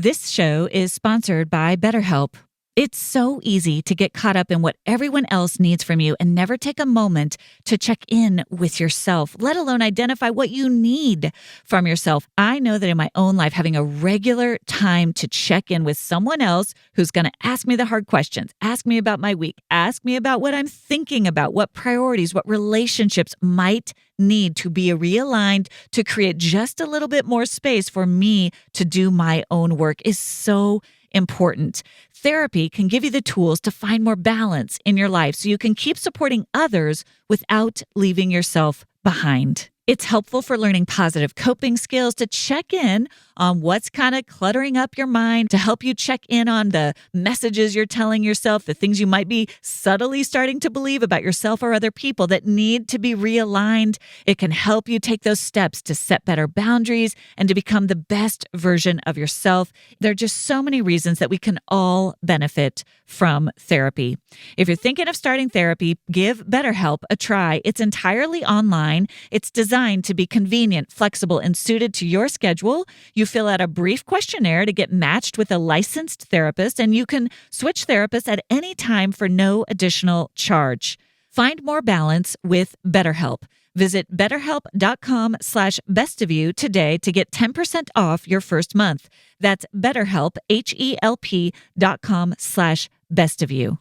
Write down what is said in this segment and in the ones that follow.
This show is sponsored by BetterHelp. It's so easy to get caught up in what everyone else needs from you and never take a moment to check in with yourself, let alone identify what you need from yourself. I know that in my own life, having a regular time to check in with someone else who's going to ask me the hard questions, ask me about my week, ask me about what I'm thinking about, what priorities, what relationships might need to be realigned to create just a little bit more space for me to do my own work is so important. Therapy can give you the tools to find more balance in your life so you can keep supporting others without leaving yourself behind. It's helpful for learning positive coping skills to check in on what's kind of cluttering up your mind, to help you check in on the messages you're telling yourself, the things you might be subtly starting to believe about yourself or other people that need to be realigned. It can help you take those steps to set better boundaries and to become the best version of yourself. There are just so many reasons that we can all benefit from therapy. If you're thinking of starting therapy, give BetterHelp a try. It's entirely online. It's designed to be convenient, flexible, and suited to your schedule. You fill out a brief questionnaire to get matched with a licensed therapist, and you can switch therapists at any time for no additional charge. Find more balance with BetterHelp. Visit betterhelp.com/bestofyou today to get 10% off your first month. That's BetterHelp, HELP.com/bestofyou.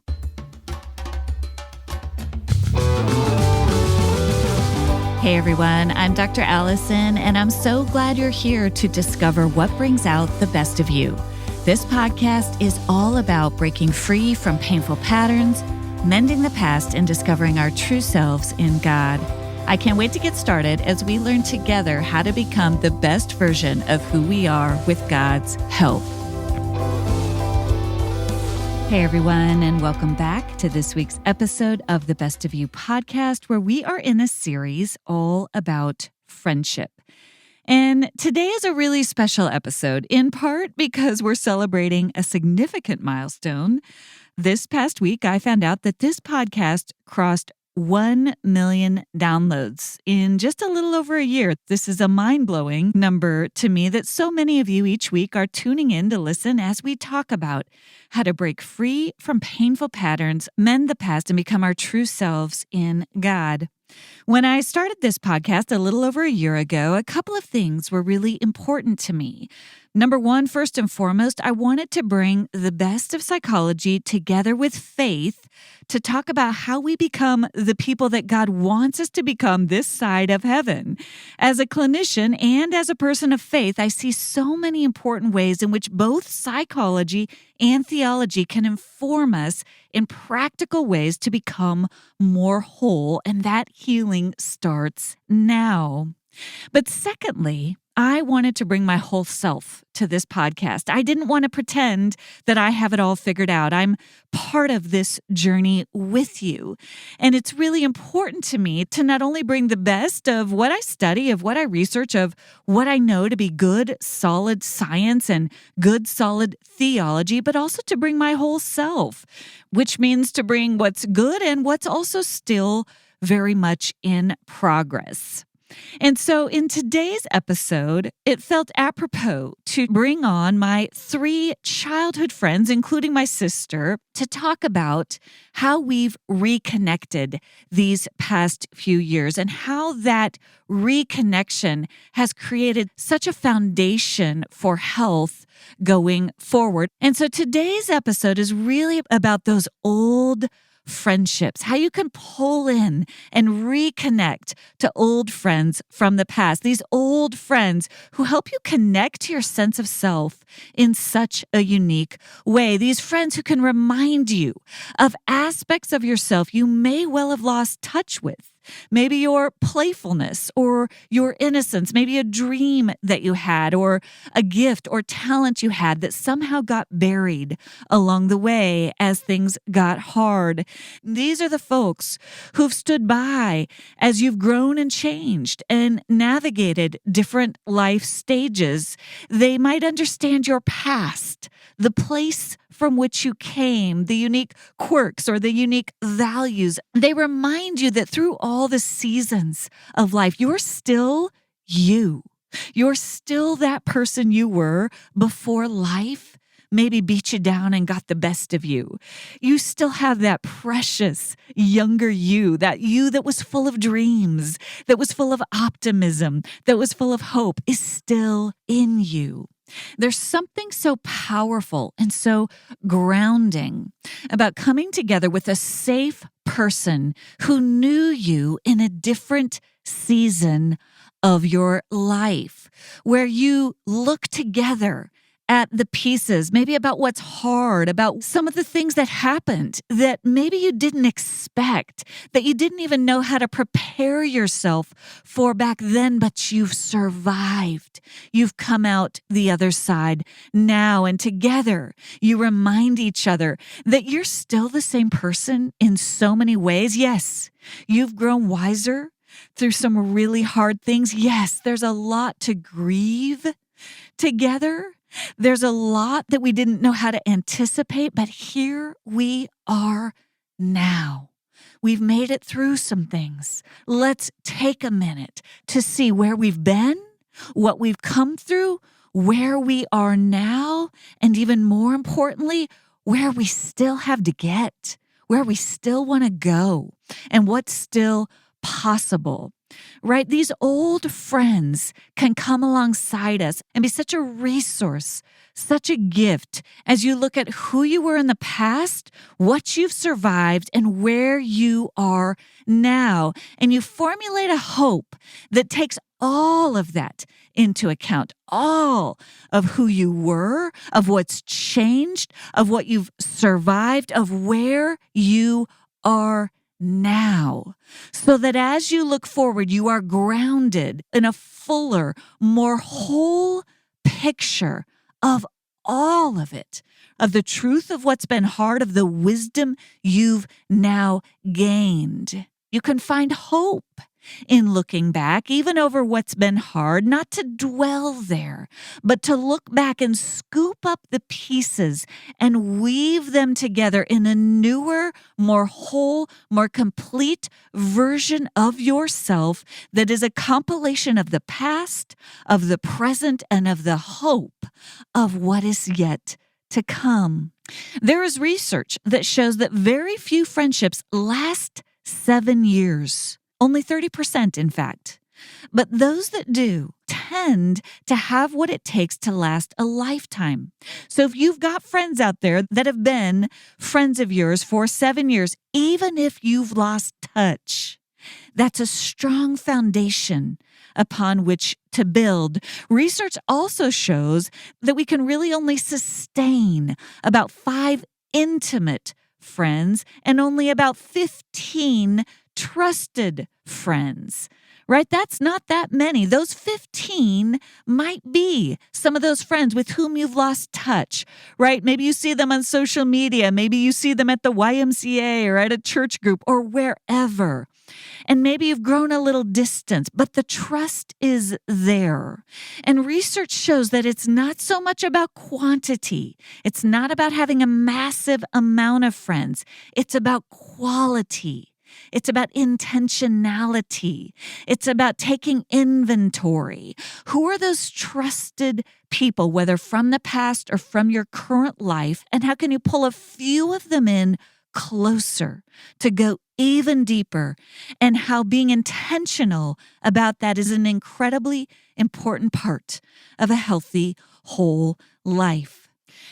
Hey everyone, I'm Dr. Allison, and I'm so glad you're here to discover what brings out the best of you. This podcast is all about breaking free from painful patterns, mending the past, and discovering our true selves in God. I can't wait to get started as we learn together how to become the best version of who we are with God's help. Hey everyone, and welcome back to this week's episode of the Best of You podcast, where we are in a series all about friendship. And today is a really special episode, in part because we're celebrating a significant milestone. This past week, I found out that this podcast crossed 1 million downloads in just a little over a year. This is a mind-blowing number to me that so many of you each week are tuning in to listen as we talk about how to break free from painful patterns, mend the past, and become our true selves in God. When I started this podcast a little over a year ago, a couple of things were really important to me. Number one, first and foremost, I wanted to bring the best of psychology together with faith to talk about how we become the people that God wants us to become this side of heaven. As a clinician and as a person of faith, I see so many important ways in which both psychology and theology can inform us in practical ways to become more whole, and that healing starts now. But secondly, I wanted to bring my whole self to this podcast. I didn't want to pretend that I have it all figured out. I'm part of this journey with you. And it's really important to me to not only bring the best of what I study, of what I research, of what I know to be good, solid science and good, solid theology, but also to bring my whole self, which means to bring what's good and what's also still very much in progress. And so in today's episode, it felt apropos to bring on my 3 childhood friends, including my sister, to talk about how we've reconnected these past few years and how that reconnection has created such a foundation for health going forward. And so today's episode is really about those old friendships, how you can pull in and reconnect to old friends from the past, these old friends who help you connect to your sense of self in such a unique way, these friends who can remind you of aspects of yourself you may well have lost touch with. Maybe your playfulness or your innocence, maybe a dream that you had or a gift or talent you had that somehow got buried along the way as things got hard. These are the folks who've stood by as you've grown and changed and navigated different life stages. They might understand your past, the place from which you came, the unique quirks or the unique values. They remind you that through all the seasons of life, you're still you. You're still that person you were before life maybe beat you down and got the best of you. You still have that precious younger you that was full of dreams, that was full of optimism, that was full of hope is still in you. There's something so powerful and so grounding about coming together with a safe person who knew you in a different season of your life, where you look together at the pieces, maybe about what's hard, about some of the things that happened that maybe you didn't expect, that you didn't even know how to prepare yourself for back then, but you've survived. You've come out the other side now, and together you remind each other that you're still the same person in so many ways. Yes, you've grown wiser through some really hard things. Yes, there's a lot to grieve together. There's a lot that we didn't know how to anticipate, but here we are now. We've made it through some things. Let's take a minute to see where we've been, what we've come through, where we are now, and even more importantly, where we still have to get, where we still want to go, and what's still possible. Right? These old friends can come alongside us and be such a resource, such a gift as you look at who you were in the past, what you've survived, and where you are now. And you formulate a hope that takes all of that into account, all of who you were, of what's changed, of what you've survived, of where you are now, so that as you look forward, you are grounded in a fuller, more whole picture of all of it, of the truth of what's been hard, of the wisdom you've now gained. You can find hope in looking back, even over what's been hard, not to dwell there, but to look back and scoop up the pieces and weave them together in a newer, more whole, more complete version of yourself that is a compilation of the past, of the present, and of the hope of what is yet to come. There is research that shows that very few friendships last 7 years. Only 30%, in fact. But those that do tend to have what it takes to last a lifetime. So if you've got friends out there that have been friends of yours for 7 years, even if you've lost touch, that's a strong foundation upon which to build. Research also shows that we can really only sustain about 5 intimate friends and only about 15 trusted friends, right? That's not that many. Those 15 might be some of those friends with whom you've lost touch, right? Maybe you see them on social media. Maybe you see them at the YMCA or at a church group or wherever. And maybe you've grown a little distance, but the trust is there. And research shows that it's not so much about quantity. It's not about having a massive amount of friends. It's about quality. It's about intentionality. It's about taking inventory. Who are those trusted people, whether from the past or from your current life? And how can you pull a few of them in closer to go even deeper? And how being intentional about that is an incredibly important part of a healthy, whole life.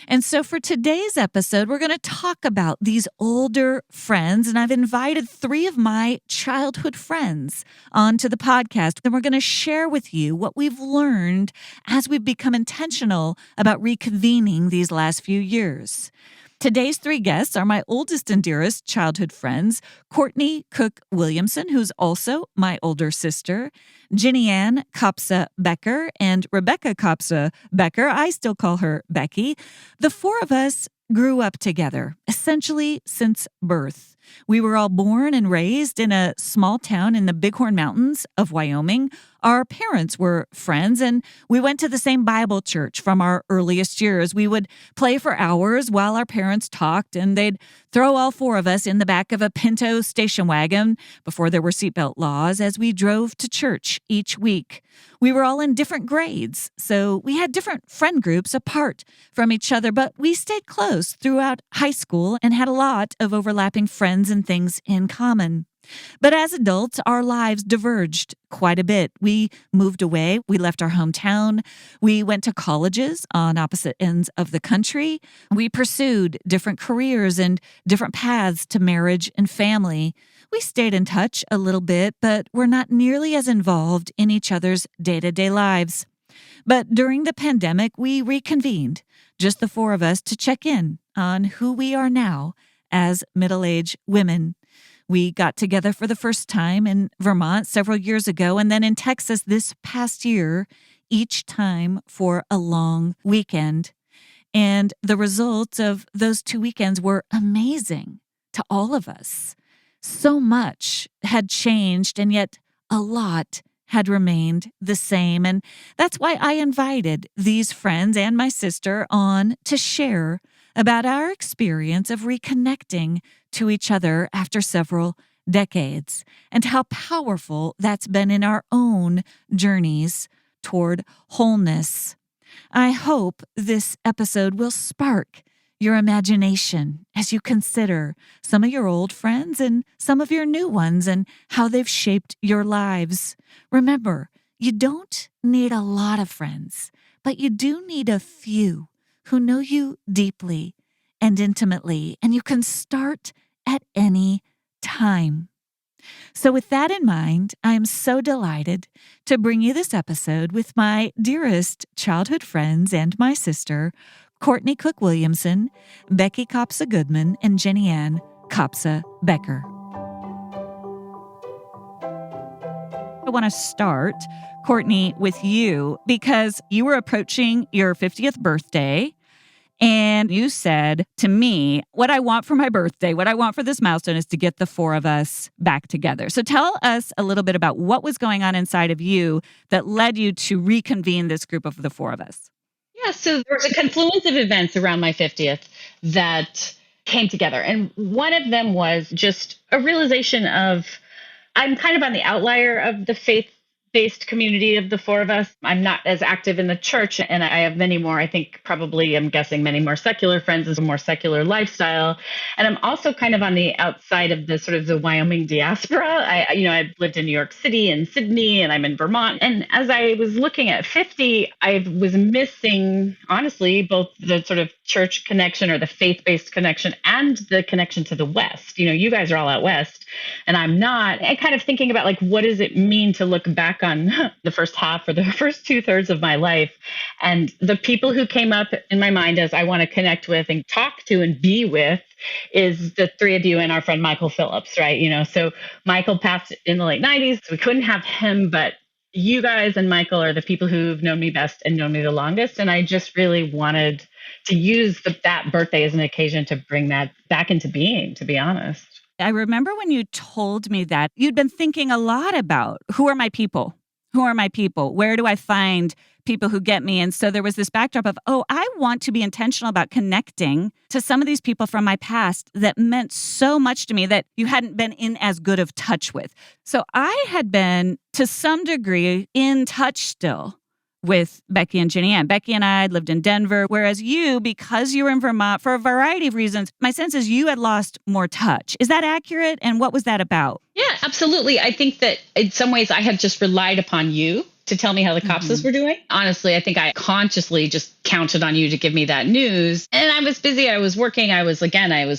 And so for today's episode, we're going to talk about these older friends. And I've invited 3 of my childhood friends onto the podcast. And we're going to share with you what we've learned as we've become intentional about reconvening these last few years. Today's 3 guests are my oldest and dearest childhood friends, Courtney Cook Williamson, who's also my older sister, Ginny Ann Kopsa Becker, and Rebecca Kopsa Becker. I still call her Becky. The 4 of us grew up together, essentially since birth. We were all born and raised in a small town in the Bighorn Mountains of Wyoming. Our parents were friends, and we went to the same Bible church from our earliest years. We would play for hours while our parents talked, and they'd throw all four of us in the back of a Pinto station wagon before there were seatbelt laws as we drove to church each week. We were all in different grades, so we had different friend groups apart from each other, but we stayed close throughout high school and had a lot of overlapping friends and things in common. But as adults, our lives diverged quite a bit. We moved away. We left our hometown. We went to colleges on opposite ends of the country. We pursued different careers and different paths to marriage and family. We stayed in touch a little bit, but we're not nearly as involved in each other's day-to-day lives. But during the pandemic, we reconvened, just the four of us, to check in on who we are now as middle-aged women. We got together for the first time in Vermont several years ago, and then in Texas this past year, each time for a long weekend. And the results of those 2 weekends were amazing to all of us. So much had changed, and yet a lot had remained the same. And that's why I invited these friends and my sister on to share about our experience of reconnecting to each other after several decades and how powerful that's been in our own journeys toward wholeness. I hope this episode will spark your imagination as you consider some of your old friends and some of your new ones and how they've shaped your lives. Remember, you don't need a lot of friends, but you do need a few who know you deeply and intimately, and you can start at any time. So with that in mind, I am so delighted to bring you this episode with my dearest childhood friends and my sister, Courtney Cook Williamson, Becky Kopsa Goodman, and Jenny Ann Kopsa Becker. I want to start, Courtney, with you because you were approaching your 50th birthday. And you said to me, what I want for my birthday, what I want for this milestone is to get the four of us back together. So tell us a little bit about what was going on inside of you that led you to reconvene this group of the four of us. Yeah, so there was a confluence of events around my 50th that came together. And one of them was just a realization of I'm kind of on the outlier of the faith-based community of the four of us. I'm not as active in the church, and I have many more, I think probably, I'm guessing, many more secular friends and a more secular lifestyle. And I'm also kind of on the outside of the sort of the Wyoming diaspora. I've lived in New York City and Sydney, and I'm in Vermont. And as I was looking at 50, I was missing, honestly, both the sort of church connection or the faith-based connection and the connection to the West. You guys are all out West and I'm not. And kind of thinking about like, what does it mean to look back on the first half or the first 2/3 of my life? And the people who came up in my mind as I want to connect with and talk to and be with is the three of you and our friend Michael Phillips, right? So Michael passed in the late 90s. So we couldn't have him, but you guys and Michael are the people who've known me best and known me the longest. And I just really wanted to use that birthday as an occasion to bring that back into being, to be honest. I remember when you told me that you'd been thinking a lot about who are my people? Who are my people? Where do I find people who get me? And so there was this backdrop of, I want to be intentional about connecting to some of these people from my past that meant so much to me that you hadn't been in as good of touch with. So I had been, to some degree, in touch still with Becky and Jenny Ann. Becky and I had lived in Denver, whereas you, because you were in Vermont for a variety of reasons, my sense is you had lost more touch. Is that accurate? And what was that about? Yeah, absolutely. I think that in some ways I had just relied upon you to tell me how the Kopsas were doing. Honestly, I think I consciously just counted on you to give me that news. And I was busy. I was working. I was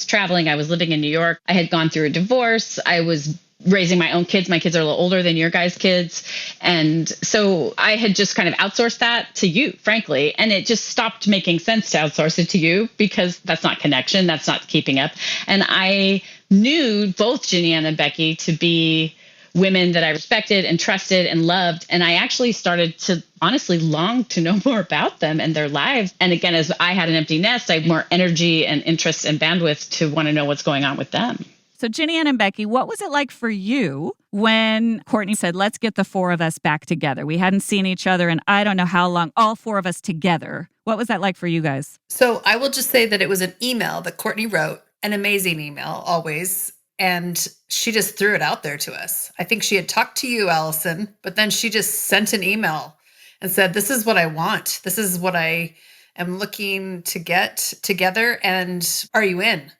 traveling. I was living in New York. I had gone through a divorce. I was raising my own kids. My kids are a little older than your guys' kids. And so I had just kind of outsourced that to you, frankly. And it just stopped making sense to outsource it to you because that's not connection. That's not keeping up. And I knew both Jenny Ann and Becky to be women that I respected and trusted and loved. And I actually started to honestly long to know more about them and their lives. And again, as I had an empty nest, I had more energy and interest and bandwidth to want to know what's going on with them. So, Ginny Ann and Becky, what was it like for you when Courtney said, let's get the four of us back together? We hadn't seen each other in I don't know how long, all four of us together. What was that like for you guys? So I will just say that it was an email that Courtney wrote, an amazing email always. And she just threw it out there to us. I think she had talked to you, Allison, but then she just sent an email and said, this is what I want. This is what I am looking to get together. And are you in?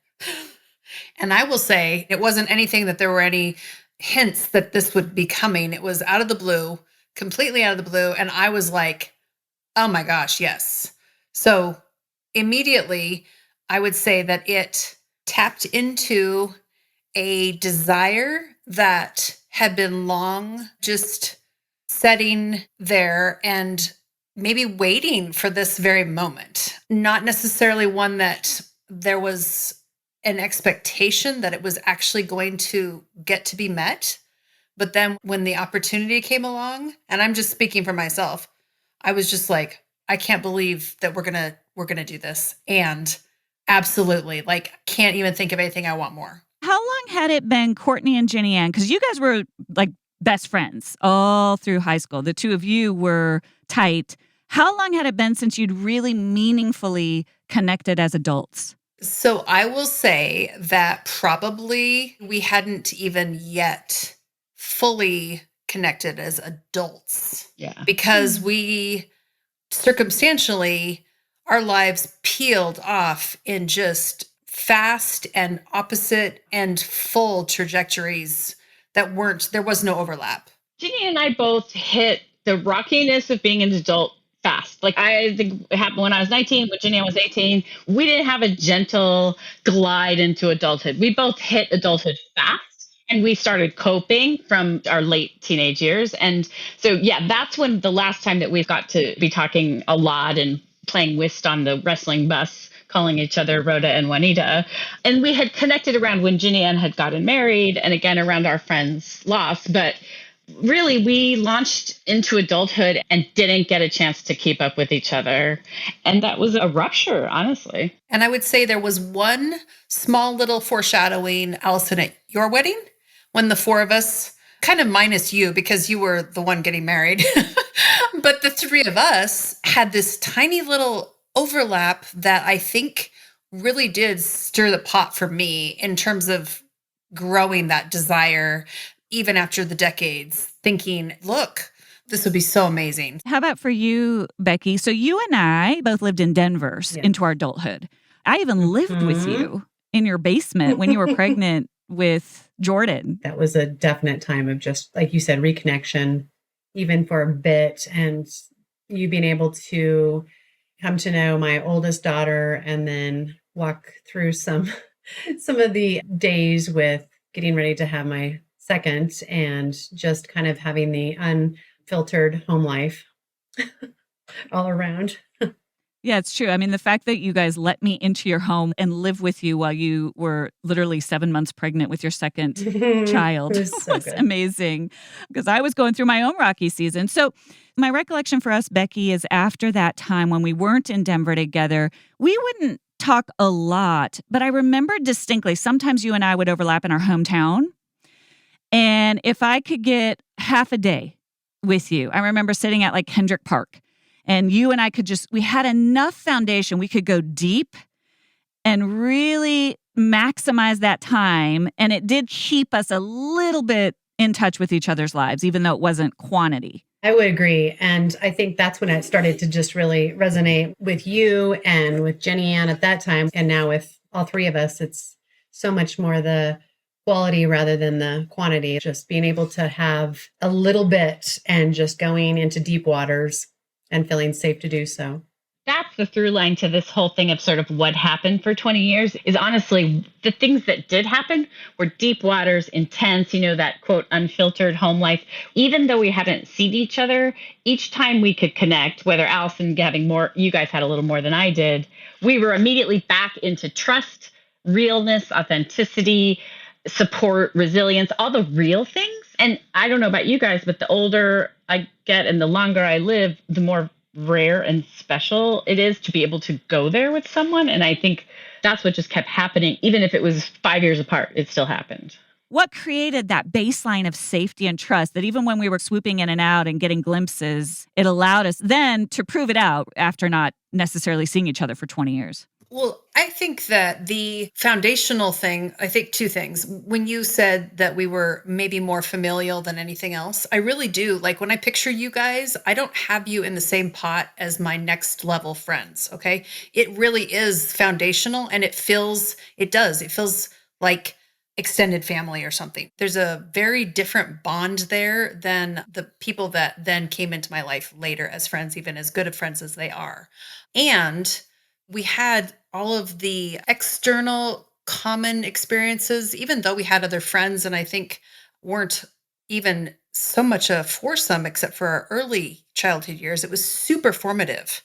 And I will say it wasn't anything that there were any hints that this would be coming. It was out of the blue, completely out of the blue. And I was like, oh my gosh, yes. So immediately, I would say that it tapped into a desire that had been long just sitting there and maybe waiting for this very moment. Not necessarily one that there was an expectation that it was actually going to get to be met. But then when the opportunity came along, and I'm just speaking for myself, I was just like, I can't believe that we're gonna do this. And absolutely, like, can't even think of anything I want more. How long had it been Courtney and Ginny Ann? Because you guys were like best friends all through high school. The two of you were tight. How long had it been since you'd really meaningfully connected as adults? So I will say that probably we hadn't even yet fully connected as adults. Yeah. Because we circumstantially, our lives peeled off in just fast and opposite and full trajectories there was no overlap. Ginny and I both hit the rockiness of being an adult fast. Like I think it happened when I was 19, when Ginny Ann was 18. We didn't have a gentle glide into adulthood. We both hit adulthood fast. And we started coping from our late teenage years. And so, yeah, that's when the last time that we got to be talking a lot and playing whist on the wrestling bus, calling each other Rhoda and Juanita. And we had connected around when Ginny Ann had gotten married and again around our friend's loss. But really, we launched into adulthood and didn't get a chance to keep up with each other. And that was a rupture, honestly. And I would say there was one small little foreshadowing, Allison, at your wedding, when the four of us, kind of minus you because you were the one getting married, but the three of us had this tiny little overlap that I think really did stir the pot for me in terms of growing that desire, even after the decades, thinking, look, this would be so amazing. How about for you, Becky? So you and I both lived in Denver into our adulthood. I even lived with you in your basement when you were pregnant with Jordan. That was a definite time of just, like you said, reconnection, even for a bit. And you being able to come to know my oldest daughter and then walk through some of the days with getting ready to have my second and just kind of having the unfiltered home life all around. Yeah, it's true. I mean, the fact that you guys let me into your home and live with you while you were literally 7 months pregnant with your second child was amazing because I was going through my own rocky season. So my recollection for us, Becky, is after that time when we weren't in Denver together, we wouldn't talk a lot, but I remember distinctly, sometimes you and I would overlap in our hometown. And if I could get half a day with you, I remember sitting at like Hendrick Park. And you and I we had enough foundation. We could go deep and really maximize that time. And it did keep us a little bit in touch with each other's lives, even though it wasn't quantity. I would agree. And I think that's when it started to just really resonate with you and with Ginny Ann at that time. And now with all three of us, it's so much more the quality rather than the quantity. Just being able to have a little bit and just going into deep waters and feeling safe to do so. That's the through line to this whole thing of sort of what happened for 20 years is honestly the things that did happen were deep waters, intense, that quote, unfiltered home life. Even though we hadn't seen each other, each time we could connect, whether Allison having more, you guys had a little more than I did, we were immediately back into trust, realness, authenticity, support, resilience, all the real things. And I don't know about you guys, but the older I get and the longer I live, the more rare and special it is to be able to go there with someone. And I think that's what just kept happening. Even if it was 5 years apart, it still happened. What created that baseline of safety and trust that even when we were swooping in and out and getting glimpses, it allowed us then to prove it out after not necessarily seeing each other for 20 years? Well, I think that the foundational thing, I think two things. When you said that we were maybe more familial than anything else, I really do. Like when I picture you guys, I don't have you in the same pot as my next level friends. Okay. It really is foundational and it feels like extended family or something. There's a very different bond there than the people that then came into my life later as friends, even as good of friends as they are. And we had all of the external common experiences, even though we had other friends and I think weren't even so much a foursome except for our early childhood years. It was super formative.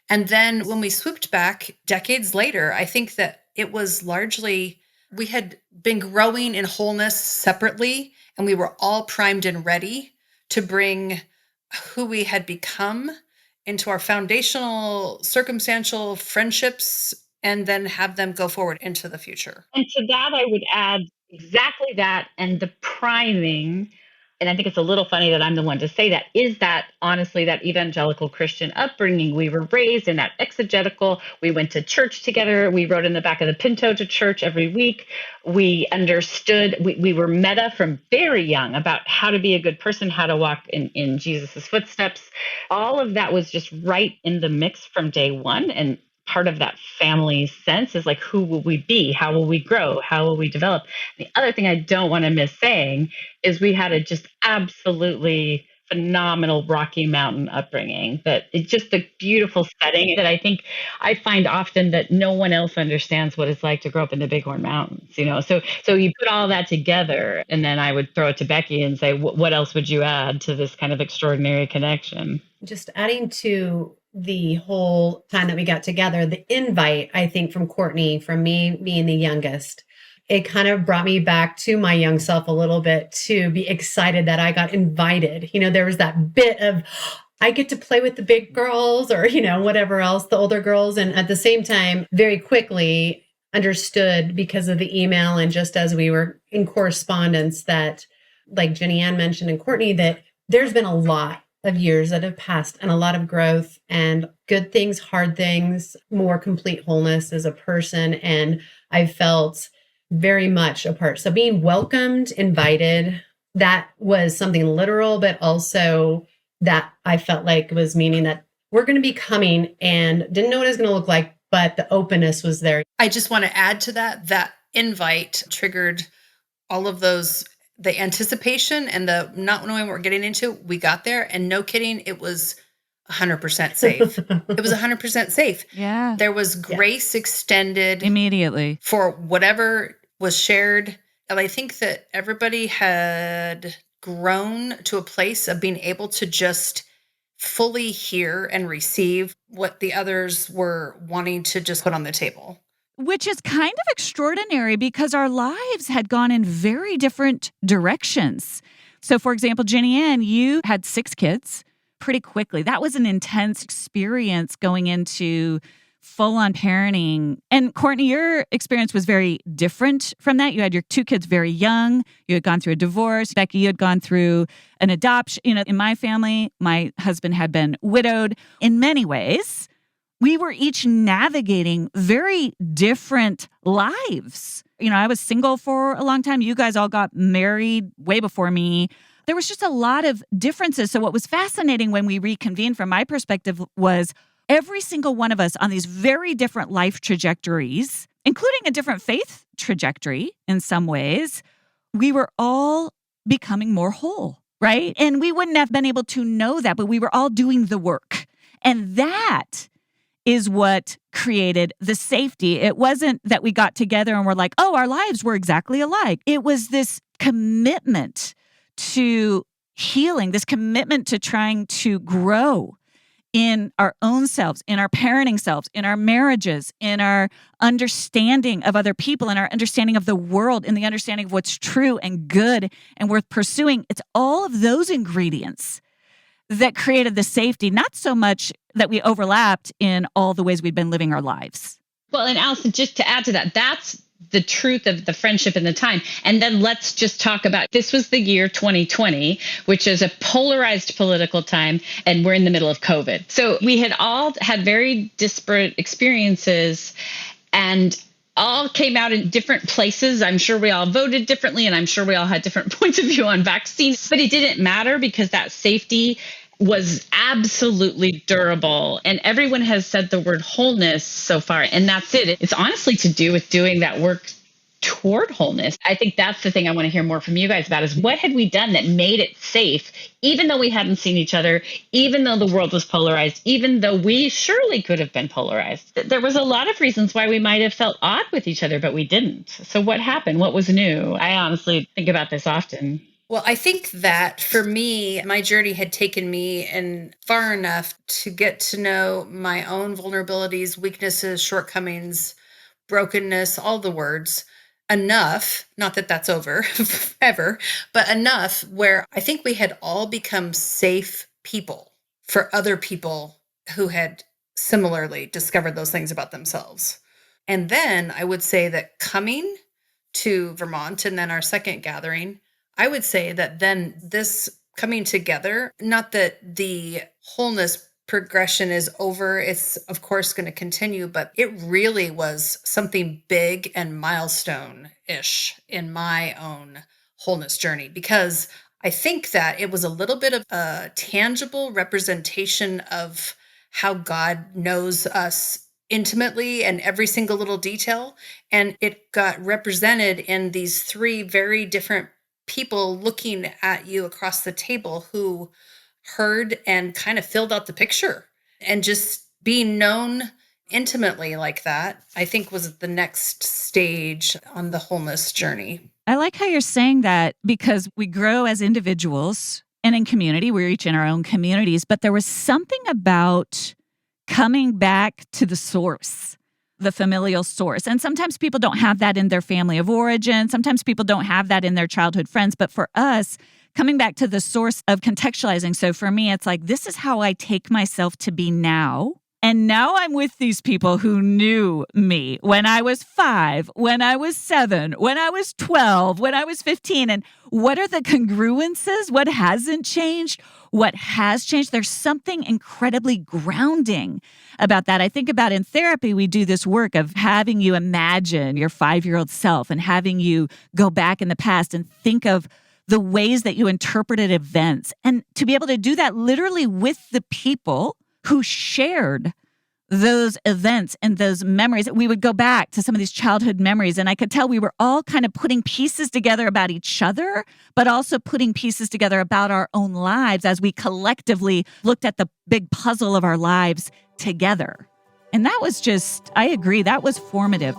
And then when we swooped back decades later, I think that it was largely, we had been growing in wholeness separately, and we were all primed and ready to bring who we had become into our foundational circumstantial friendships and then have them go forward into the future. And to that, I would add exactly that and the priming. And I think it's a little funny that I'm the one to say that, is that honestly that evangelical Christian upbringing. We were raised in that exegetical. We went to church together. We rode in the back of the Pinto to church every week. We understood, we were meta from very young about how to be a good person, how to walk in Jesus's footsteps. All of that was just right in the mix from day one. And part of that family sense is like, who will we be? How will we grow? How will we develop? The other thing I don't want to miss saying is we had a just absolutely phenomenal Rocky Mountain upbringing, that it's just a beautiful setting that I think I find often that no one else understands what it's like to grow up in the Bighorn Mountains, so you put all that together, and then I would throw it to Becky and say, what else would you add to this kind of extraordinary connection? Just adding to the whole time that we got together, the invite, I think, from Courtney, from me being the youngest, it kind of brought me back to my young self a little bit, to be excited that I got invited. There was that bit of, I get to play with the big girls or, whatever else, the older girls. And at the same time, very quickly understood, because of the email and just as we were in correspondence, that, like Jenny Ann mentioned and Courtney, that there's been a lot of years that have passed and a lot of growth and good things, hard things, more complete wholeness as a person. And I felt very much a part. So being welcomed, invited, that was something literal, but also that I felt like was meaning that we're going to be coming, and didn't know what it was going to look like, but the openness was there. I just want to add to that invite triggered all of those, the anticipation and the not knowing what we're getting into. We got there, and no kidding, it was 100% safe. It was 100% safe. Yeah. There was grace extended immediately for whatever was shared. And I think that everybody had grown to a place of being able to just fully hear and receive what the others were wanting to just put on the table. Which is kind of extraordinary because our lives had gone in very different directions. So, for example, Jenny Ann, you had 6 kids pretty quickly. That was an intense experience going into full-on parenting. And Courtney, your experience was very different from that. You had your 2 kids very young. You had gone through a divorce. Becky, you had gone through an adoption. In my family, my husband had been widowed. In many ways, we were each navigating very different lives. I was single for a long time. You guys all got married way before me. There was just a lot of differences. So what was fascinating when we reconvened from my perspective was every single one of us on these very different life trajectories, including a different faith trajectory in some ways, we were all becoming more whole, right? And we wouldn't have been able to know that, but we were all doing the work. And that is what created the safety. It wasn't that we got together and we're like, oh, our lives were exactly alike. It was this commitment to healing, this commitment to trying to grow in our own selves, in our parenting selves, in our marriages, in our understanding of other people, in our understanding of the world, in the understanding of what's true and good and worth pursuing. It's all of those ingredients that created the safety, not so much that we overlapped in all the ways we'd been living our lives. Well, and Allison, just to add to that, that's the truth of the friendship and the time. And then let's just talk about, this was the year 2020, which is a polarized political time, and we're in the middle of COVID. So we had all had very disparate experiences and all came out in different places. I'm sure we all voted differently, and I'm sure we all had different points of view on vaccines, but it didn't matter because that safety was absolutely durable. And everyone has said the word wholeness so far, and that's it. It's honestly to do with doing that work toward wholeness. I think that's the thing I want to hear more from you guys about, is what had we done that made it safe, even though we hadn't seen each other, even though the world was polarized, even though we surely could have been polarized. There was a lot of reasons why we might have felt odd with each other, but we didn't. So what happened? What was new? I honestly think about this often. Well, I think that for me, my journey had taken me in far enough to get to know my own vulnerabilities, weaknesses, shortcomings, brokenness, all the words, enough, not that that's over ever, but enough where I think we had all become safe people for other people who had similarly discovered those things about themselves. And then I would say that coming to Vermont and then our second gathering, I would say that then this coming together, not that the wholeness progression is over, it's of course going to continue, but it really was something big and milestone-ish in my own wholeness journey, because I think that it was a little bit of a tangible representation of how God knows us intimately and every single little detail. And it got represented in these three very different people looking at you across the table who heard and kind of filled out the picture. And just being known intimately like that, I think, was the next stage on the wholeness journey. I like how you're saying that, because we grow as individuals and in community. We're each in our own communities, but there was something about coming back to the source, the familial source. And sometimes people don't have that in their family of origin. Sometimes people don't have that in their childhood friends. But for us, coming back to the source of contextualizing. So for me, it's like, this is how I take myself to be now. And now I'm with these people who knew me when I was 5, when I was 7, when I was 12, when I was 15. And what are the congruences? What hasn't changed? What has changed? There's something incredibly grounding about that. I think about in therapy, we do this work of having you imagine your 5-year-old self and having you go back in the past and think of the ways that you interpreted events. And to be able to do that literally with the people who shared those events and those memories. We would go back to some of these childhood memories, and I could tell we were all kind of putting pieces together about each other, but also putting pieces together about our own lives as we collectively looked at the big puzzle of our lives together. And that was just, I agree, that was formative.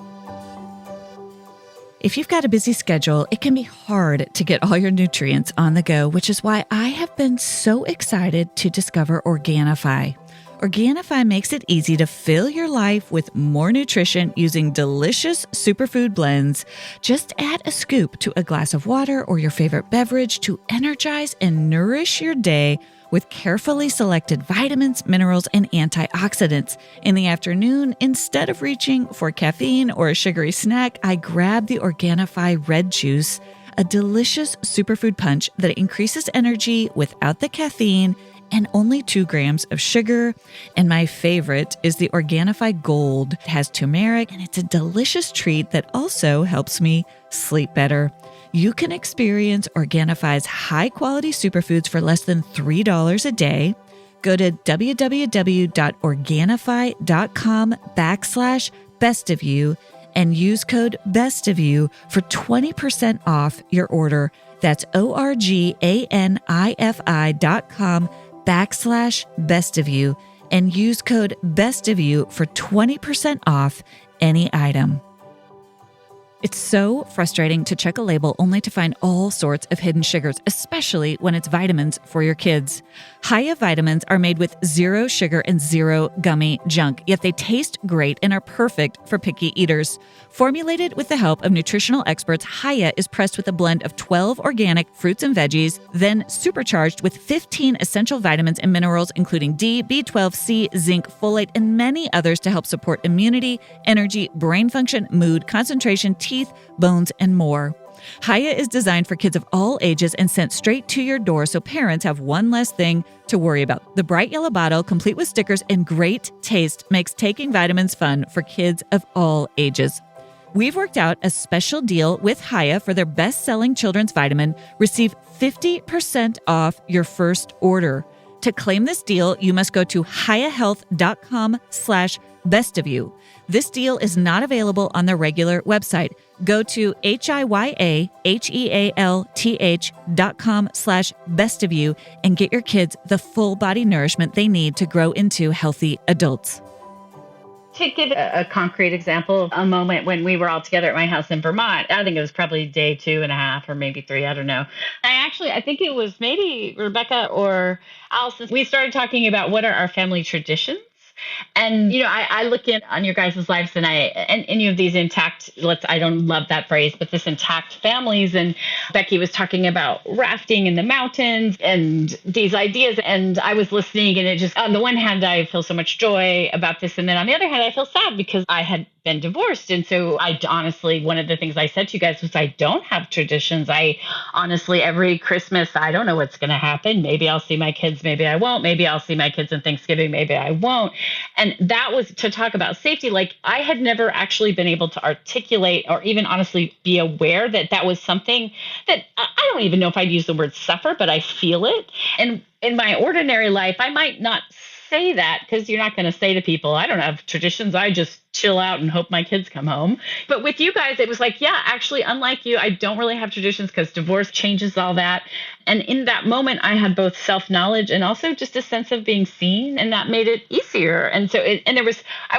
If you've got a busy schedule, it can be hard to get all your nutrients on the go, which is why I have been so excited to discover Organifi. Organifi makes it easy to fill your life with more nutrition using delicious superfood blends. Just add a scoop to a glass of water or your favorite beverage to energize and nourish your day with carefully selected vitamins, minerals, and antioxidants. In the afternoon, instead of reaching for caffeine or a sugary snack, I grab the Organifi Red Juice, a delicious superfood punch that increases energy without the caffeine and only 2 grams of sugar. And my favorite is the Organifi Gold. It has turmeric, and it's a delicious treat that also helps me sleep better. You can experience Organifi's high-quality superfoods for less than $3 a day. Go to www.organifi.com/bestofyou and use code bestofyou for 20% off your order. That's ORGANIFI.com/bestofyou and use code bestofyou for 20% off any item. It's so frustrating to check a label only to find all sorts of hidden sugars, especially when it's vitamins for your kids. Hiya vitamins are made with zero sugar and zero gummy junk, yet they taste great and are perfect for picky eaters. Formulated with the help of nutritional experts, Hiya is pressed with a blend of 12 organic fruits and veggies, then supercharged with 15 essential vitamins and minerals, including D, B12, C, zinc, folate, and many others to help support immunity, energy, brain function, mood, concentration, teeth, bones, and more. Hiya is designed for kids of all ages and sent straight to your door so parents have one less thing to worry about. The bright yellow bottle, complete with stickers and great taste, makes taking vitamins fun for kids of all ages. We've worked out a special deal with Hiya for their best-selling children's vitamin. Receive 50% off your first order. To claim this deal, you must go to hiyahealth.com/bestofyou. This deal is not available on the regular website. Go to hiyahealth.com/bestofyou and get your kids the full body nourishment they need to grow into healthy adults. To give a concrete example of a moment when we were all together at my house in Vermont, I think it was probably day 2.5 or maybe 3, I don't know. I think it was maybe Rebecca or Allison. We started talking about what are our family traditions. And, I look in on your guys' lives and any of these intact, I don't love that phrase, but this intact families. And Becky was talking about rafting in the mountains and these ideas. And I was listening, and it just, on the one hand, I feel so much joy about this. And then on the other hand, I feel sad because I had been divorced. And so I honestly, one of the things I said to you guys was I don't have traditions. I honestly, every Christmas, I don't know what's going to happen. Maybe I'll see my kids. Maybe I won't. Maybe I'll see my kids on Thanksgiving. Maybe I won't. And that was to talk about safety. Like, I had never actually been able to articulate or even honestly be aware that that was something that I don't even know if I'd use the word suffer, but I feel it. And in my ordinary life, I might not say that because you're not going to say to people, I don't have traditions. I just chill out and hope my kids come home. But with you guys, it was like, yeah, actually, unlike you, I don't really have traditions because divorce changes all that. And in that moment, I had both self-knowledge and also just a sense of being seen, and that made it easier. And so, I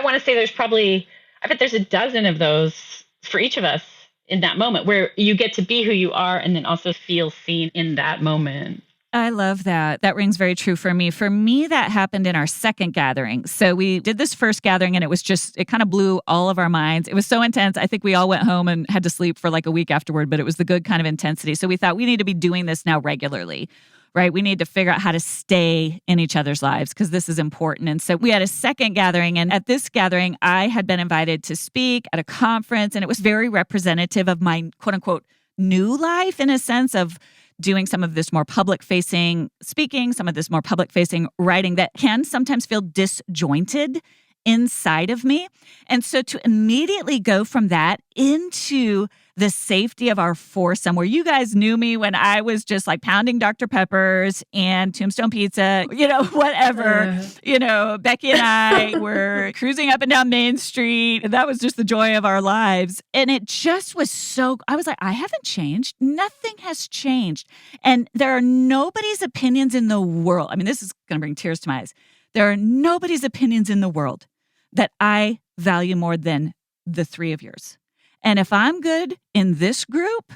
want to say I bet there's a dozen of those for each of us in that moment where you get to be who you are and then also feel seen in that moment. I love that. That rings very true for me. For me, that happened in our second gathering. So we did this first gathering and it kind of blew all of our minds. It was so intense. I think we all went home and had to sleep for like a week afterward, but it was the good kind of intensity. So we thought we need to be doing this now regularly, right? We need to figure out how to stay in each other's lives because this is important. And so we had a second gathering. And at this gathering, I had been invited to speak at a conference, and it was very representative of my quote unquote new life in a sense of doing some of this more public-facing speaking, some of this more public-facing writing that can sometimes feel disjointed inside of me. And so to immediately go from that into the safety of our foursome, where you guys knew me when I was just like pounding Dr. Peppers and Tombstone Pizza, whatever. Becky and I were cruising up and down Main Street. And that was just the joy of our lives. And it just was I was like, I haven't changed. Nothing has changed. And there are nobody's opinions in the world. I mean, this is going to bring tears to my eyes. There are nobody's opinions in the world that I value more than the three of yours. And if I'm good in this group,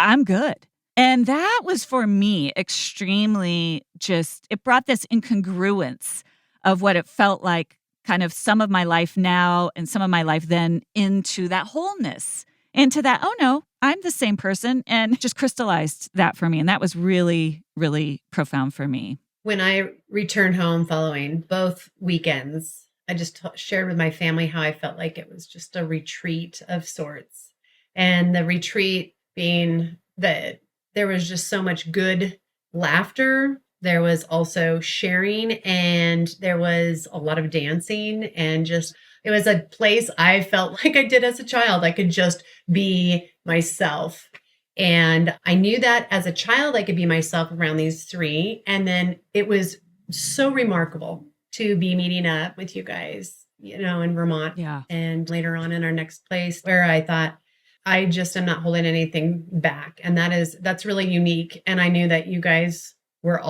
I'm good. And that was for me extremely it brought this incongruence of what it felt like kind of some of my life now and some of my life then into that wholeness, into that, oh no, I'm the same person, and just crystallized that for me. And that was really, really profound for me. When I returned home following both weekends, I just shared with my family how I felt like it was just a retreat of sorts. And the retreat being that there was just so much good laughter. There was also sharing, and there was a lot of dancing, and it was a place I felt like I did as a child. I could just be myself. And I knew that as a child, I could be myself around these three. And then it was so remarkable to be meeting up with you guys, in Vermont. Yeah. And later on in our next place where I thought, I just am not holding anything back. And that's really unique. And I knew that you guys it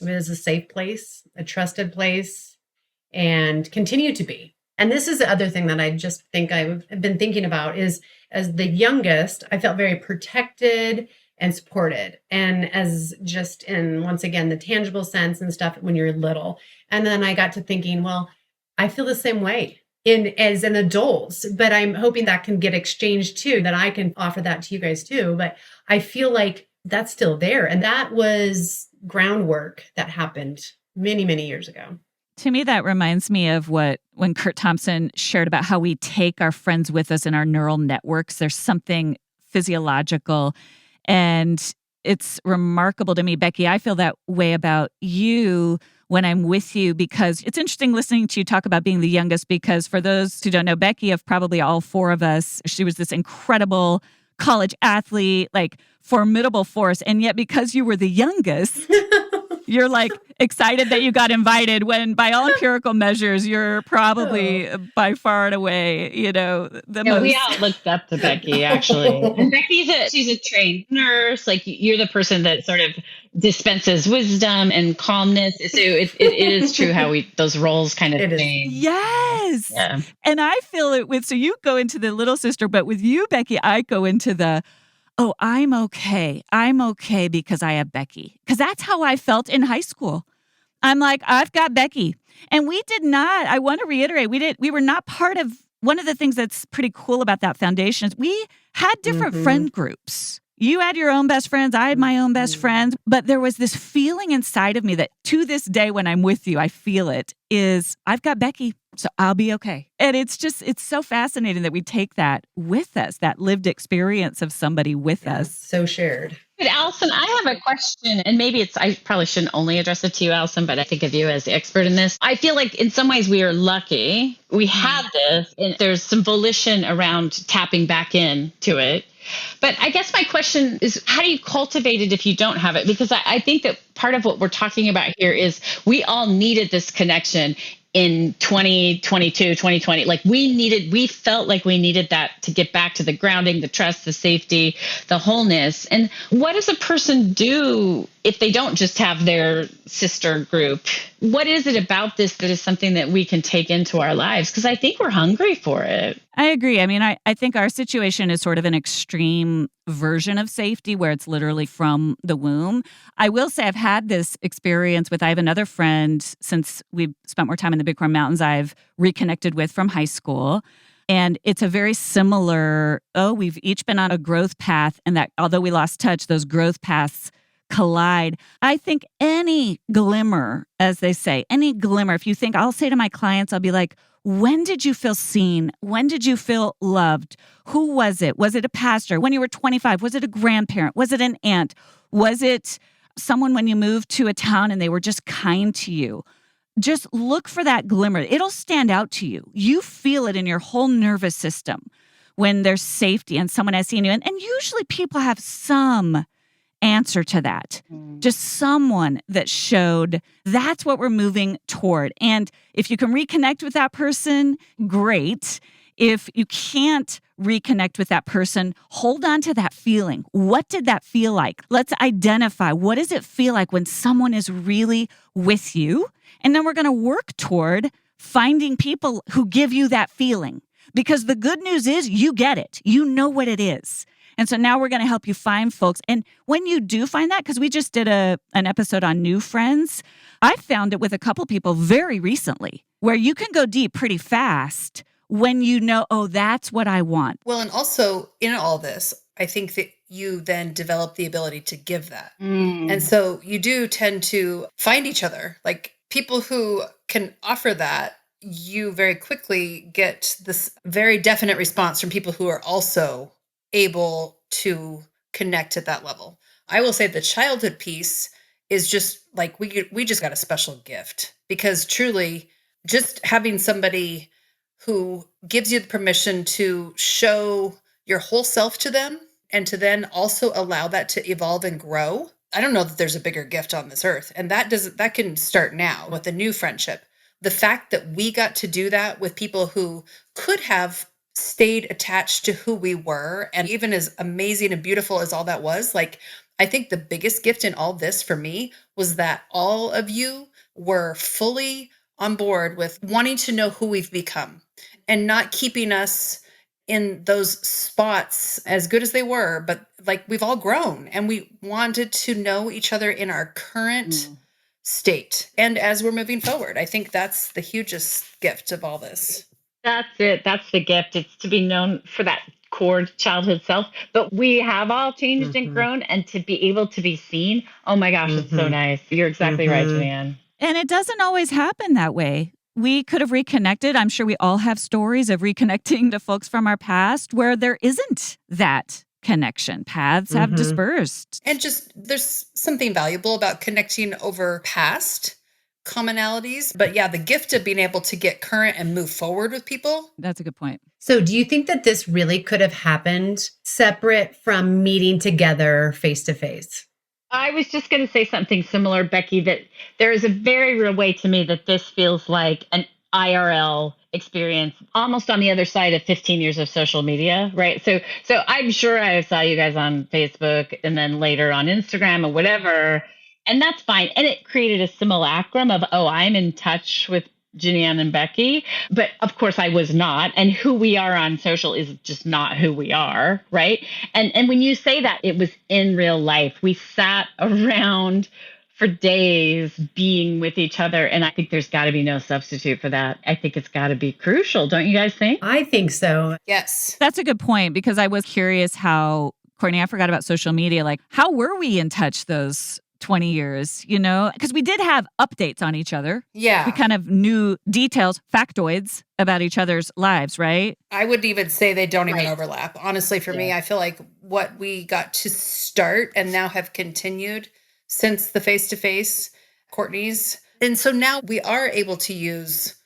was a safe place, a trusted place, and continue to be. And this is the other thing that I just think I've been thinking about is, as the youngest, I felt very protected and supported. And as just in, once again, the tangible sense and stuff when you're little. And then I got to thinking, well, I feel the same way as an adult, but I'm hoping that can get exchanged too, that I can offer that to you guys too. But I feel like that's still there. And that was groundwork that happened many, many years ago. To me, that reminds me of when Kurt Thompson shared about how we take our friends with us in our neural networks. There's something physiological, and it's remarkable to me, Becky. I feel that way about you when I'm with you, because it's interesting listening to you talk about being the youngest, because for those who don't know, Becky, of probably all four of us, she was this incredible college athlete, like formidable force. And yet because you were the youngest, you're like excited that you got invited when by all empirical measures, you're probably by far and away, the most. We all looked up to Becky, actually. And she's a trained nurse. Like, you're the person that sort of dispenses wisdom and calmness. So it is true how those roles kind of change. Yes. Yeah. And I feel it so you go into the little sister, but with you, Becky, I go into the, oh, I'm okay. I'm okay because I have Becky. Because that's how I felt in high school. I'm like, I've got Becky. And we did not, I want to reiterate, we were not part of, one of the things that's pretty cool about that foundation is we had different friend groups. You had your own best friends. I had my own best friends. But there was this feeling inside of me that to this day, when I'm with you, I feel it, is I've got Becky, so I'll be okay. And it's so fascinating that we take that with us, that lived experience of somebody with us. So shared. But Allison, I have a question, and maybe I probably shouldn't only address it to you, Allison, but I think of you as the expert in this. I feel like in some ways we are lucky. We had this, and there's some volition around tapping back into it. But I guess my question is, how do you cultivate it if you don't have it? Because I think that part of what we're talking about here is we all needed this connection in 2022, 2020. Like we felt like we needed that to get back to the grounding, the trust, the safety, the wholeness. And what does a person do if they don't just have their sister group? What is it about this that is something that we can take into our lives? Because I think we're hungry for it. I agree. I mean, I think our situation is sort of an extreme version of safety where it's literally from the womb. I will say I've had this experience I have another friend since we've spent more time in the Bighorn Mountains I've reconnected with from high school. And it's a very similar, we've each been on a growth path, and that although we lost touch, those growth paths collide. I think any glimmer, as they say, any glimmer, if you think, I'll say to my clients, I'll be like, when did you feel seen? When did you feel loved? Who was it? Was it a pastor? When you were 25, was it a grandparent? Was it an aunt? Was it someone when you moved to a town and they were just kind to you? Just look for that glimmer. It'll stand out to you. You feel it in your whole nervous system when there's safety and someone has seen you. And usually people have some answer to that. Just someone that showed that's what we're moving toward. And if you can reconnect with that person, great. If you can't reconnect with that person, hold on to that feeling. What did that feel like? Let's identify, what does it feel like when someone is really with you? And then we're going to work toward finding people who give you that feeling. Because the good news is you get it. You know what it is. And so now we're going to help you find folks. And when you do find that, because we just did an episode on new friends, I found it with a couple people very recently where you can go deep pretty fast when you know, oh, that's what I want. Well, and also in all this, I think that you then develop the ability to give that. And so you do tend to find each other, like people who can offer that. You very quickly get this very definite response from people who are also able to connect at that level. I will say the childhood piece is just like we just got a special gift, because truly just having somebody who gives you the permission to show your whole self to them and to then also allow that to evolve and grow. I don't know that there's a bigger gift on this earth. And that can start now with a new friendship. The fact that we got to do that with people who could have stayed attached to who we were, and even as amazing and beautiful as all that was, like, I think the biggest gift in all this for me was that all of you were fully on board with wanting to know who we've become and not keeping us in those spots as good as they were, but like we've all grown and we wanted to know each other in our current state and as we're moving forward. I think that's the hugest gift of all this. That's it. That's the gift. It's to be known for that core childhood self. But we have all changed and grown, and to be able to be seen. Oh my gosh, it's so nice. You're exactly right, Julianne. And it doesn't always happen that way. We could have reconnected. I'm sure we all have stories of reconnecting to folks from our past where there isn't that connection. Paths have dispersed. And just there's something valuable about connecting over past commonalities. But yeah, the gift of being able to get current and move forward with people. That's a good point. So do you think that this really could have happened separate from meeting together face to face? I was just going to say something similar, Becky, that there is a very real way to me that this feels like an IRL experience, almost on the other side of 15 years of social media, right? So I'm sure I saw you guys on Facebook and then later on Instagram or whatever, and that's fine. And it created a simulacrum of, oh, I'm in touch with Ginny-Ann and Becky, but of course I was not. And who we are on social is just not who we are, right? And when you say that, it was in real life. We sat around for days being with each other. And I think there's got to be no substitute for that. I think it's got to be crucial. Don't you guys think? I think so. Yes. That's a good point, because I was curious how, Courtney, I forgot about social media. Like, how were we in touch those 20 years, you know? Because we did have updates on each other. Yeah. We kind of knew details, factoids about each other's lives, right? I would even say they don't even overlap. Honestly, for me, I feel like what we got to start and now have continued since the face-to-face Courtney's. And so now we are able to use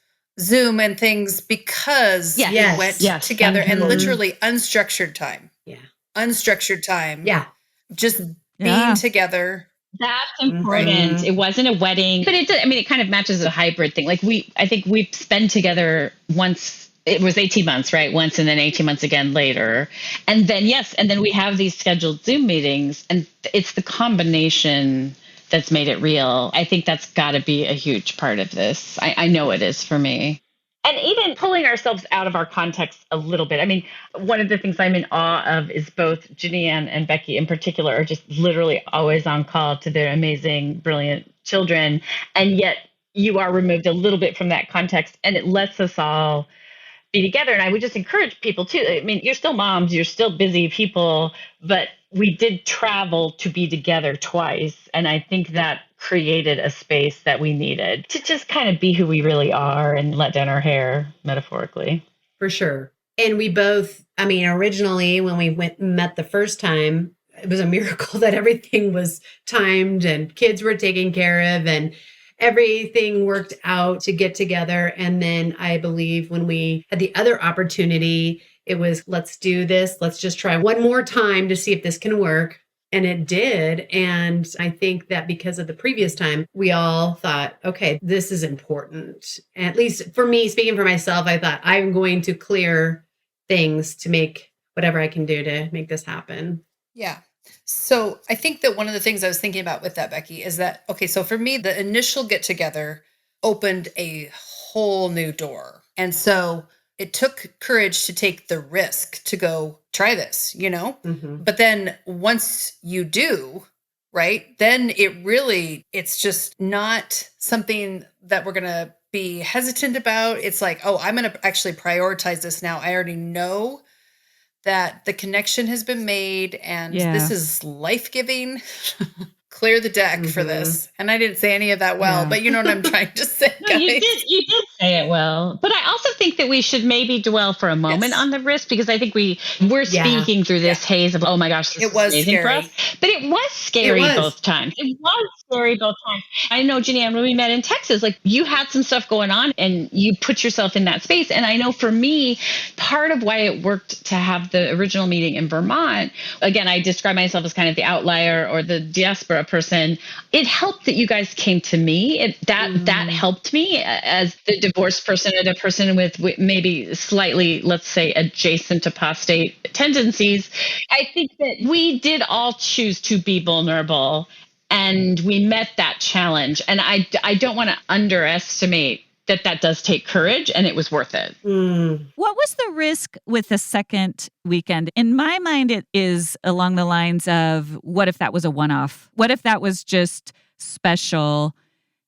Zoom and things because we went together and literally unstructured time. Yeah. Unstructured time. Yeah. Just being together. That's important. It wasn't a wedding, but it kind of matches a hybrid thing. Like I think we spent together once. It was 18 months, right? Once, and then 18 months again later. And then, and then we have these scheduled Zoom meetings, and it's the combination that's made it real. I think that's got to be a huge part of this. I know it is for me. And even pulling ourselves out of our context a little bit. I mean, one of the things I'm in awe of is both Ginny-Ann and Becky in particular are just literally always on call to their amazing, brilliant children. And yet you are removed a little bit from that context, and it lets us all be together. And I would just encourage people too. I mean, you're still moms, you're still busy people, but we did travel to be together twice. And I think that created a space that we needed to just kind of be who we really are and let down our hair, metaphorically. For sure. And we both, originally when we met the first time, it was a miracle that everything was timed and kids were taken care of and everything worked out to get together. And then I believe when we had the other opportunity, it was, let's do this. Let's just try one more time to see if this can work. And it did. And I think that because of the previous time, we all thought, okay, this is important. At least for me, speaking for myself, I thought I'm going to clear things to make whatever I can do to make this happen. Yeah. So I think that one of the things I was thinking about with that, Becky, is that, okay, so for me, the initial get together opened a whole new door. And so it took courage to take the risk to go try this, you know? But then once you do, right, then it's just not something that we're going to be hesitant about. It's like, oh, I'm going to actually prioritize this now. I already know that the connection has been made and this is life-giving. Clear the deck for this. And I didn't say any of that well, but you know what I'm trying to say, guys. No, you did say it well. But I also think that we should maybe dwell for a moment on the risk, because I think we're speaking through this haze of, oh my gosh, this was amazing for us. But it was scary both times. It was scary both times. I know, Ginny-Ann, when we met in Texas, like you had some stuff going on and you put yourself in that space. And I know for me, part of why it worked to have the original meeting in Vermont, again, I describe myself as kind of the outlier or the diaspora person. It helped that you guys came to me. That helped me as the divorced person or the person with maybe slightly, let's say, adjacent apostate tendencies. I think that we did all choose to be vulnerable, and we met that challenge. And I don't want to underestimate that does take courage, and it was worth it. What was the risk with the second weekend? In my mind, it is along the lines of, what if that was a one-off? What if that was just special?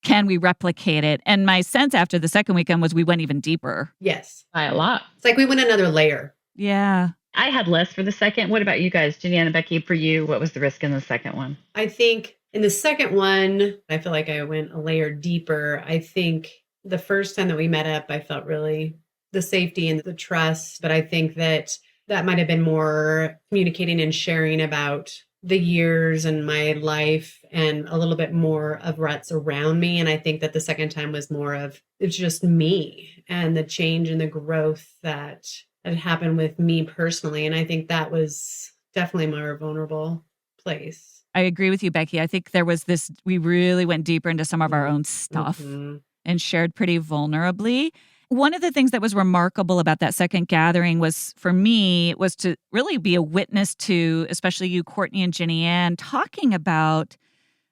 Can we replicate it? And my sense after the second weekend was we went even deeper. Yes. By a lot. It's like we went another layer. Yeah. I had less for the second. What about you guys? Jenny and Becky, for you, what was the risk in the second one? I think in the second one, I feel like I went a layer deeper. I think the first time that we met up, I felt really the safety and the trust. But I think that might have been more communicating and sharing about the years and my life and a little bit more of ruts around me. And I think that the second time was more of, it's just me and the change and the growth that had happened with me personally. And I think that was definitely my more vulnerable place. I agree with you, Becky. I think there was this, we really went deeper into some of our own stuff and shared pretty vulnerably. One of the things that was remarkable about that second gathering was, for me, was to really be a witness to, especially you, Courtney and Jenny Ann, talking about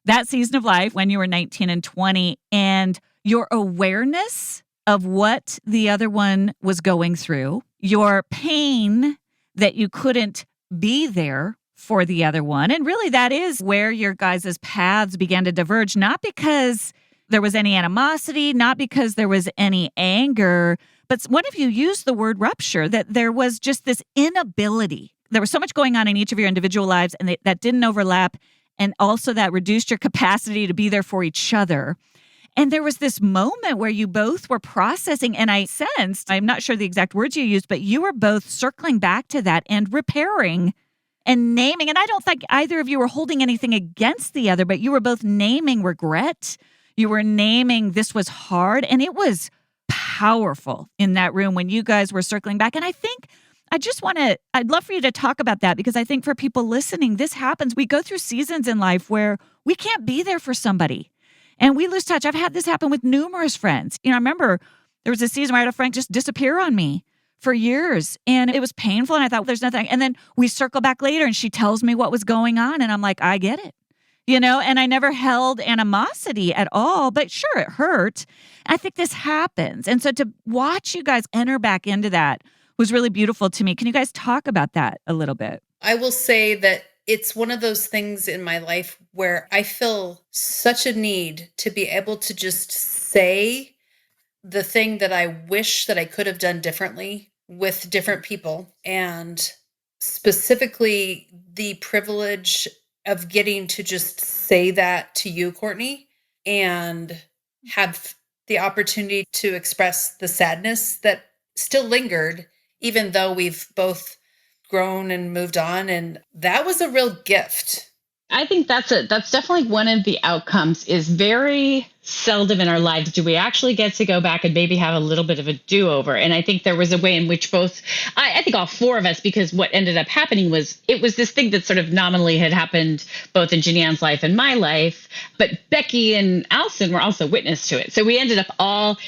that season of life when you were 19 and 20 and your awareness of what the other one was going through, your pain that you couldn't be there for the other one. And really that is where your guys' paths began to diverge, not because there was any animosity, not because there was any anger, but one of you used the word rupture, that there was just this inability. There was so much going on in each of your individual lives and that didn't overlap. And also that reduced your capacity to be there for each other. And there was this moment where you both were processing, and I sensed, I'm not sure the exact words you used, but you were both circling back to that and repairing and naming. And I don't think either of you were holding anything against the other, but you were both naming regret. You were naming this was hard, and it was powerful in that room when you guys were circling back. And I think I'd love for you to talk about that, because I think for people listening, this happens. We go through seasons in life where we can't be there for somebody and we lose touch. I've had this happen with numerous friends. I remember there was a season where I had a friend just disappear on me for years, and it was painful. And I thought, there's nothing. And then we circle back later and she tells me what was going on. And I'm like, I get it. And I never held animosity at all, but sure, it hurt. I think this happens. And so to watch you guys enter back into that was really beautiful to me. Can you guys talk about that a little bit? I will say that it's one of those things in my life where I feel such a need to be able to just say the thing that I wish that I could have done differently with different people. And specifically the privilege of getting to just say that to you, Courtney, and have the opportunity to express the sadness that still lingered, even though we've both grown and moved on. And that was a real gift. I think that's definitely one of the outcomes. Is very seldom in our lives do we actually get to go back and maybe have a little bit of a do-over. And I think there was a way in which I think all four of us, because what ended up happening was it was this thing that sort of nominally had happened both in Ginny Ann's life and my life, but Becky and Allison were also witness to it. So we ended up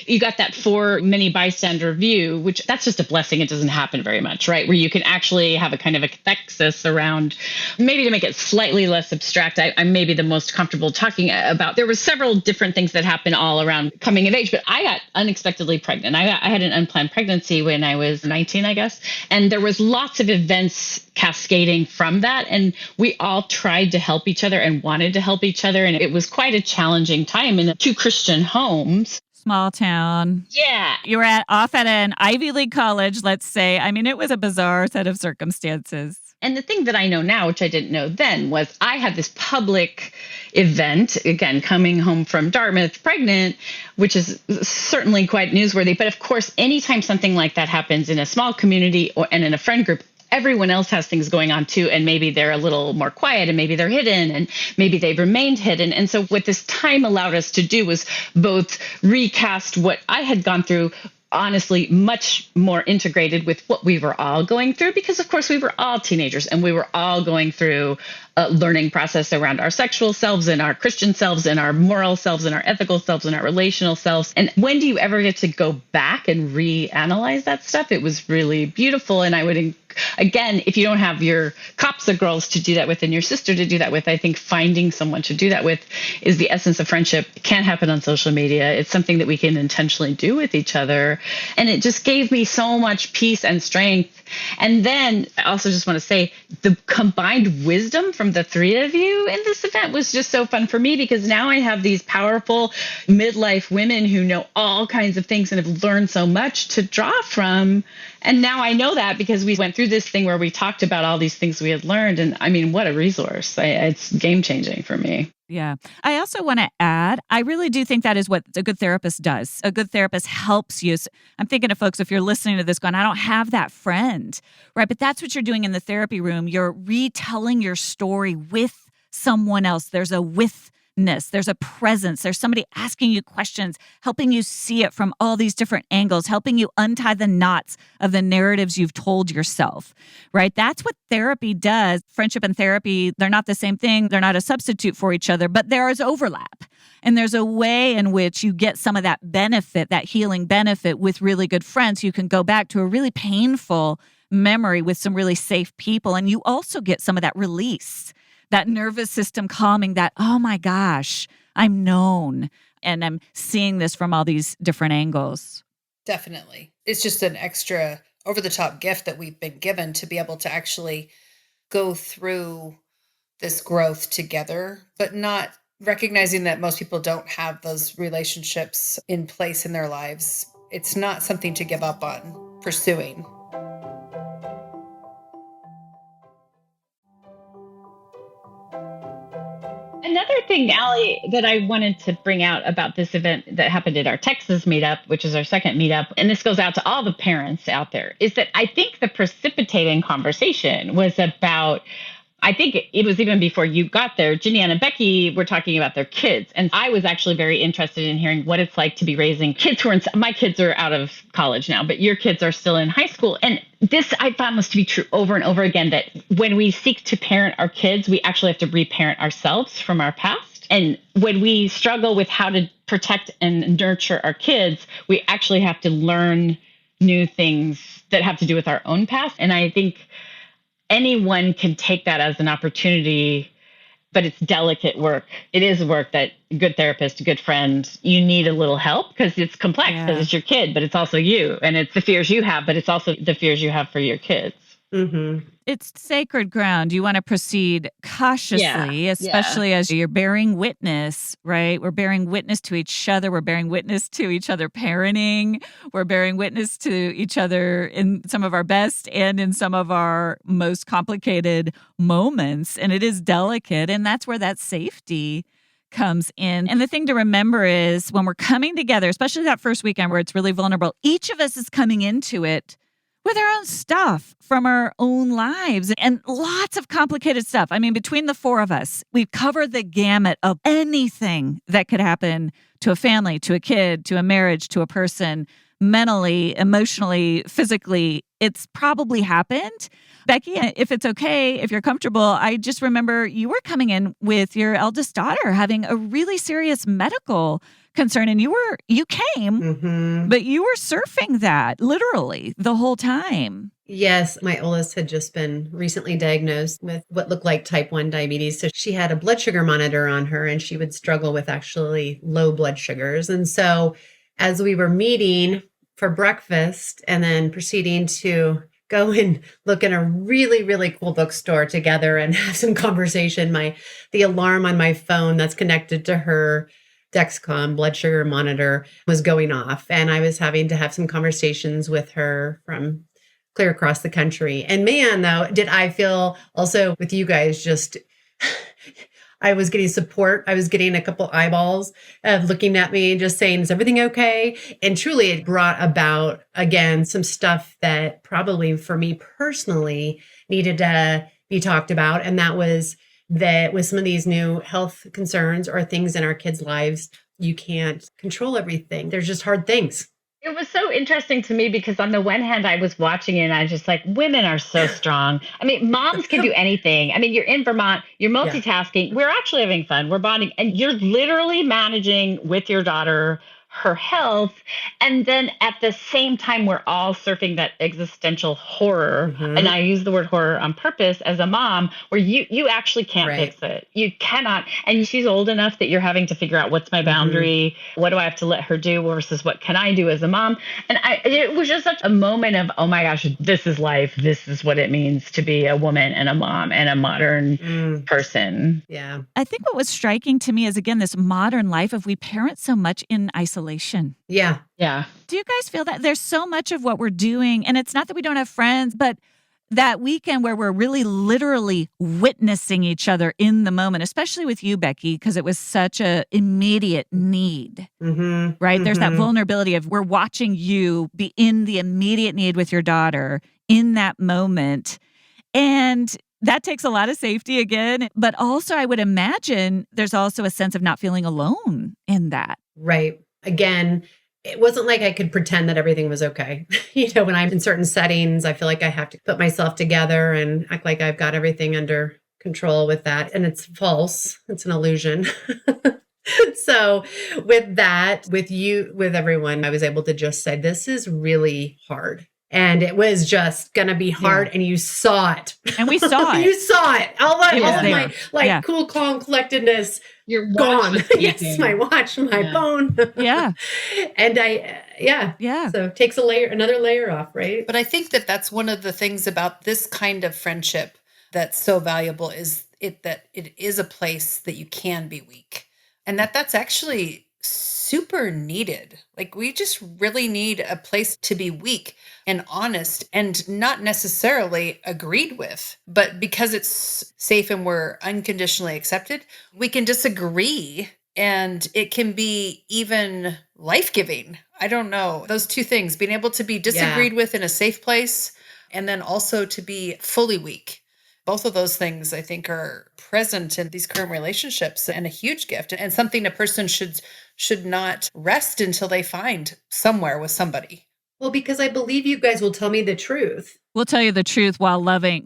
you got that 4 mini bystander view, which that's just a blessing. It doesn't happen very much, right? Where you can actually have a kind of a cathexis around, maybe to make it slightly less abstract. I'm maybe the most comfortable talking about. There were several different things that happened all around coming of age, but I got unexpectedly pregnant. I had an unplanned pregnancy when I was 19, I guess. And there was lots of events cascading from that. And we all tried to help each other and wanted to help each other. And it was quite a challenging time in 2 Christian homes. Small town. Yeah. You were off at an Ivy League college, let's say. I mean, it was a bizarre set of circumstances. And the thing that I know now, which I didn't know then, was I had this public event, again, coming home from Dartmouth pregnant, which is certainly quite newsworthy. But of course, anytime something like that happens in a small community and in a friend group, everyone else has things going on too. And maybe they're a little more quiet, and maybe they're hidden, and maybe they've remained hidden. And so what this time allowed us to do was both recast what I had gone through, honestly, much more integrated with what we were all going through, because of course we were all teenagers and we were all going through a learning process around our sexual selves and our Christian selves and our moral selves and our ethical selves and our relational selves. And when do you ever get to go back and reanalyze that stuff? It was really beautiful. And again, if you don't have your cops of girls to do that with and your sister to do that with, I think finding someone to do that with is the essence of friendship. It can't happen on social media. It's something that we can intentionally do with each other. And it just gave me so much peace and strength. And then I also just want to say the combined wisdom from the three of you in this event was just so fun for me, because now I have these powerful midlife women who know all kinds of things and have learned so much to draw from. And now I know that because we went through this thing where we talked about all these things we had learned. And I mean, what a resource. It's game changing for me. Yeah. I also want to add, I really do think that is what a good therapist does. A good therapist helps you. I'm thinking of folks, if you're listening to this going, I don't have that friend, right? But that's what you're doing in the therapy room. You're retelling your story with someone else. There's a withness, there's a presence, there's somebody asking you questions, helping you see it from all these different angles, helping you untie the knots of the narratives you've told yourself, right? That's what therapy does. Friendship and therapy, they're not the same thing. They're not a substitute for each other, but there is overlap. And there's a way in which you get some of that benefit, that healing benefit with really good friends. You can go back to a really painful memory with some really safe people. And you also get some of that release, that nervous system calming, that, oh my gosh, I'm known and I'm seeing this from all these different angles. Definitely. It's just an extra over-the-top gift that we've been given to be able to actually go through this growth together, but not recognizing that most people don't have those relationships in place in their lives. It's not something to give up on pursuing. Another thing, Allie, that I wanted to bring out about this event that happened at our Texas meetup, which is our second meetup, and this goes out to all the parents out there, is that I think the precipitating conversation was about, I think it was even before you got there, Ginny and Becky were talking about their kids. And I was actually very interested in hearing what it's like to be raising kids who are my kids are out of college now, but your kids are still in high school. And this I found this to be true over and over again, that when we seek to parent our kids, we actually have to reparent ourselves from our past. And when we struggle with how to protect and nurture our kids, we actually have to learn new things that have to do with our own past. And I think anyone can take that as an opportunity, but it's delicate work. It is work that good therapist, good friend, you need a little help because it's complex, because it's your kid, but it's also you. And it's the fears you have, but it's also the fears you have for your kids. Mm-hmm. It's sacred ground. You want to proceed cautiously, especially as you're bearing witness, right? We're bearing witness to each other. We're bearing witness to each other parenting. We're bearing witness to each other in some of our best and in some of our most complicated moments. And it is delicate. And that's where that safety comes in. And the thing to remember is when we're coming together, especially that first weekend where it's really vulnerable, each of us is coming into it with our own stuff from our own lives and lots of complicated stuff. I mean, between the four of us, we've covered the gamut of anything that could happen to a family, to a kid, to a marriage, to a person, mentally, emotionally, physically. It's probably happened. Becky, if it's okay, if you're comfortable, I just remember you were coming in with your eldest daughter having a really serious medical concern, and you came, but you were surfing that literally the whole time. Yes, my oldest had just been recently diagnosed with what looked like type 1 diabetes. So she had a blood sugar monitor on her, and she would struggle with actually low blood sugars. And so as we were meeting for breakfast and then proceeding to go and look in a really, really cool bookstore together and have some conversation, the alarm on my phone that's connected to her Dexcom blood sugar monitor was going off. And I was having to have some conversations with her from clear across the country. And man, though, did I feel also with you guys, just I was getting support. I was getting a couple eyeballs looking at me and just saying, is everything okay? And truly it brought about, again, some stuff that probably for me personally needed to be talked about. And that was that with some of these new health concerns or things in our kids' lives, you can't control everything. There's just hard things. It was so interesting to me because on the one hand, I was watching it and I was just like, women are so strong. I mean, moms can do anything. I mean, you're in Vermont, you're multitasking. Yeah. We're actually having fun. We're bonding. And you're literally managing with your daughter her health. And then at the same time, we're all surfing that existential horror. And I use the word horror on purpose as a mom, where you actually can't fix it. You cannot. And she's old enough that you're having to figure out, what's my boundary? What do I have to let her do versus what can I do as a mom? And it was just such a moment of, oh my gosh, this is life. This is what it means to be a woman and a mom and a modern person. Yeah. I think what was striking to me is, again, this modern life of we parent so much in isolation. Yeah. Yeah. Do you guys feel that there's so much of what we're doing, and it's not that we don't have friends, but that weekend where we're really literally witnessing each other in the moment, especially with you, Becky, because it was such a immediate need, right? There's that vulnerability of we're watching you be in the immediate need with your daughter in that moment. And that takes a lot of safety again. But also, I would imagine there's also a sense of not feeling alone in that. Right. Again, it wasn't like I could pretend that everything was okay. When I'm in certain settings, I feel like I have to put myself together and act like I've got everything under control with that. And it's false. It's an illusion. So with that, with you, with everyone, I was able to just say, this is really hard. And it was just going to be hard. And you saw it. And we saw it. You saw it. All my cool, calm, collectedness. You're gone. Yes, my watch, my phone. Yeah. And yeah. So it takes another layer off, right? But I think that that's one of the things about this kind of friendship that's so valuable is that it is a place that you can be weak. And that's actually super needed. Like, we just really need a place to be weak and honest and not necessarily agreed with, but because it's safe and we're unconditionally accepted, we can disagree and it can be even life-giving. I don't know. Those two things, being able to be disagreed with in a safe place and then also to be fully weak. Both of those things, I think, are present in these current relationships and a huge gift and something a person should not rest until they find somewhere with somebody. Well, because I believe you guys will tell me the truth. We'll tell you the truth while being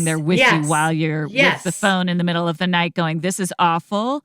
there with you while you're with the phone in the middle of the night going, this is awful.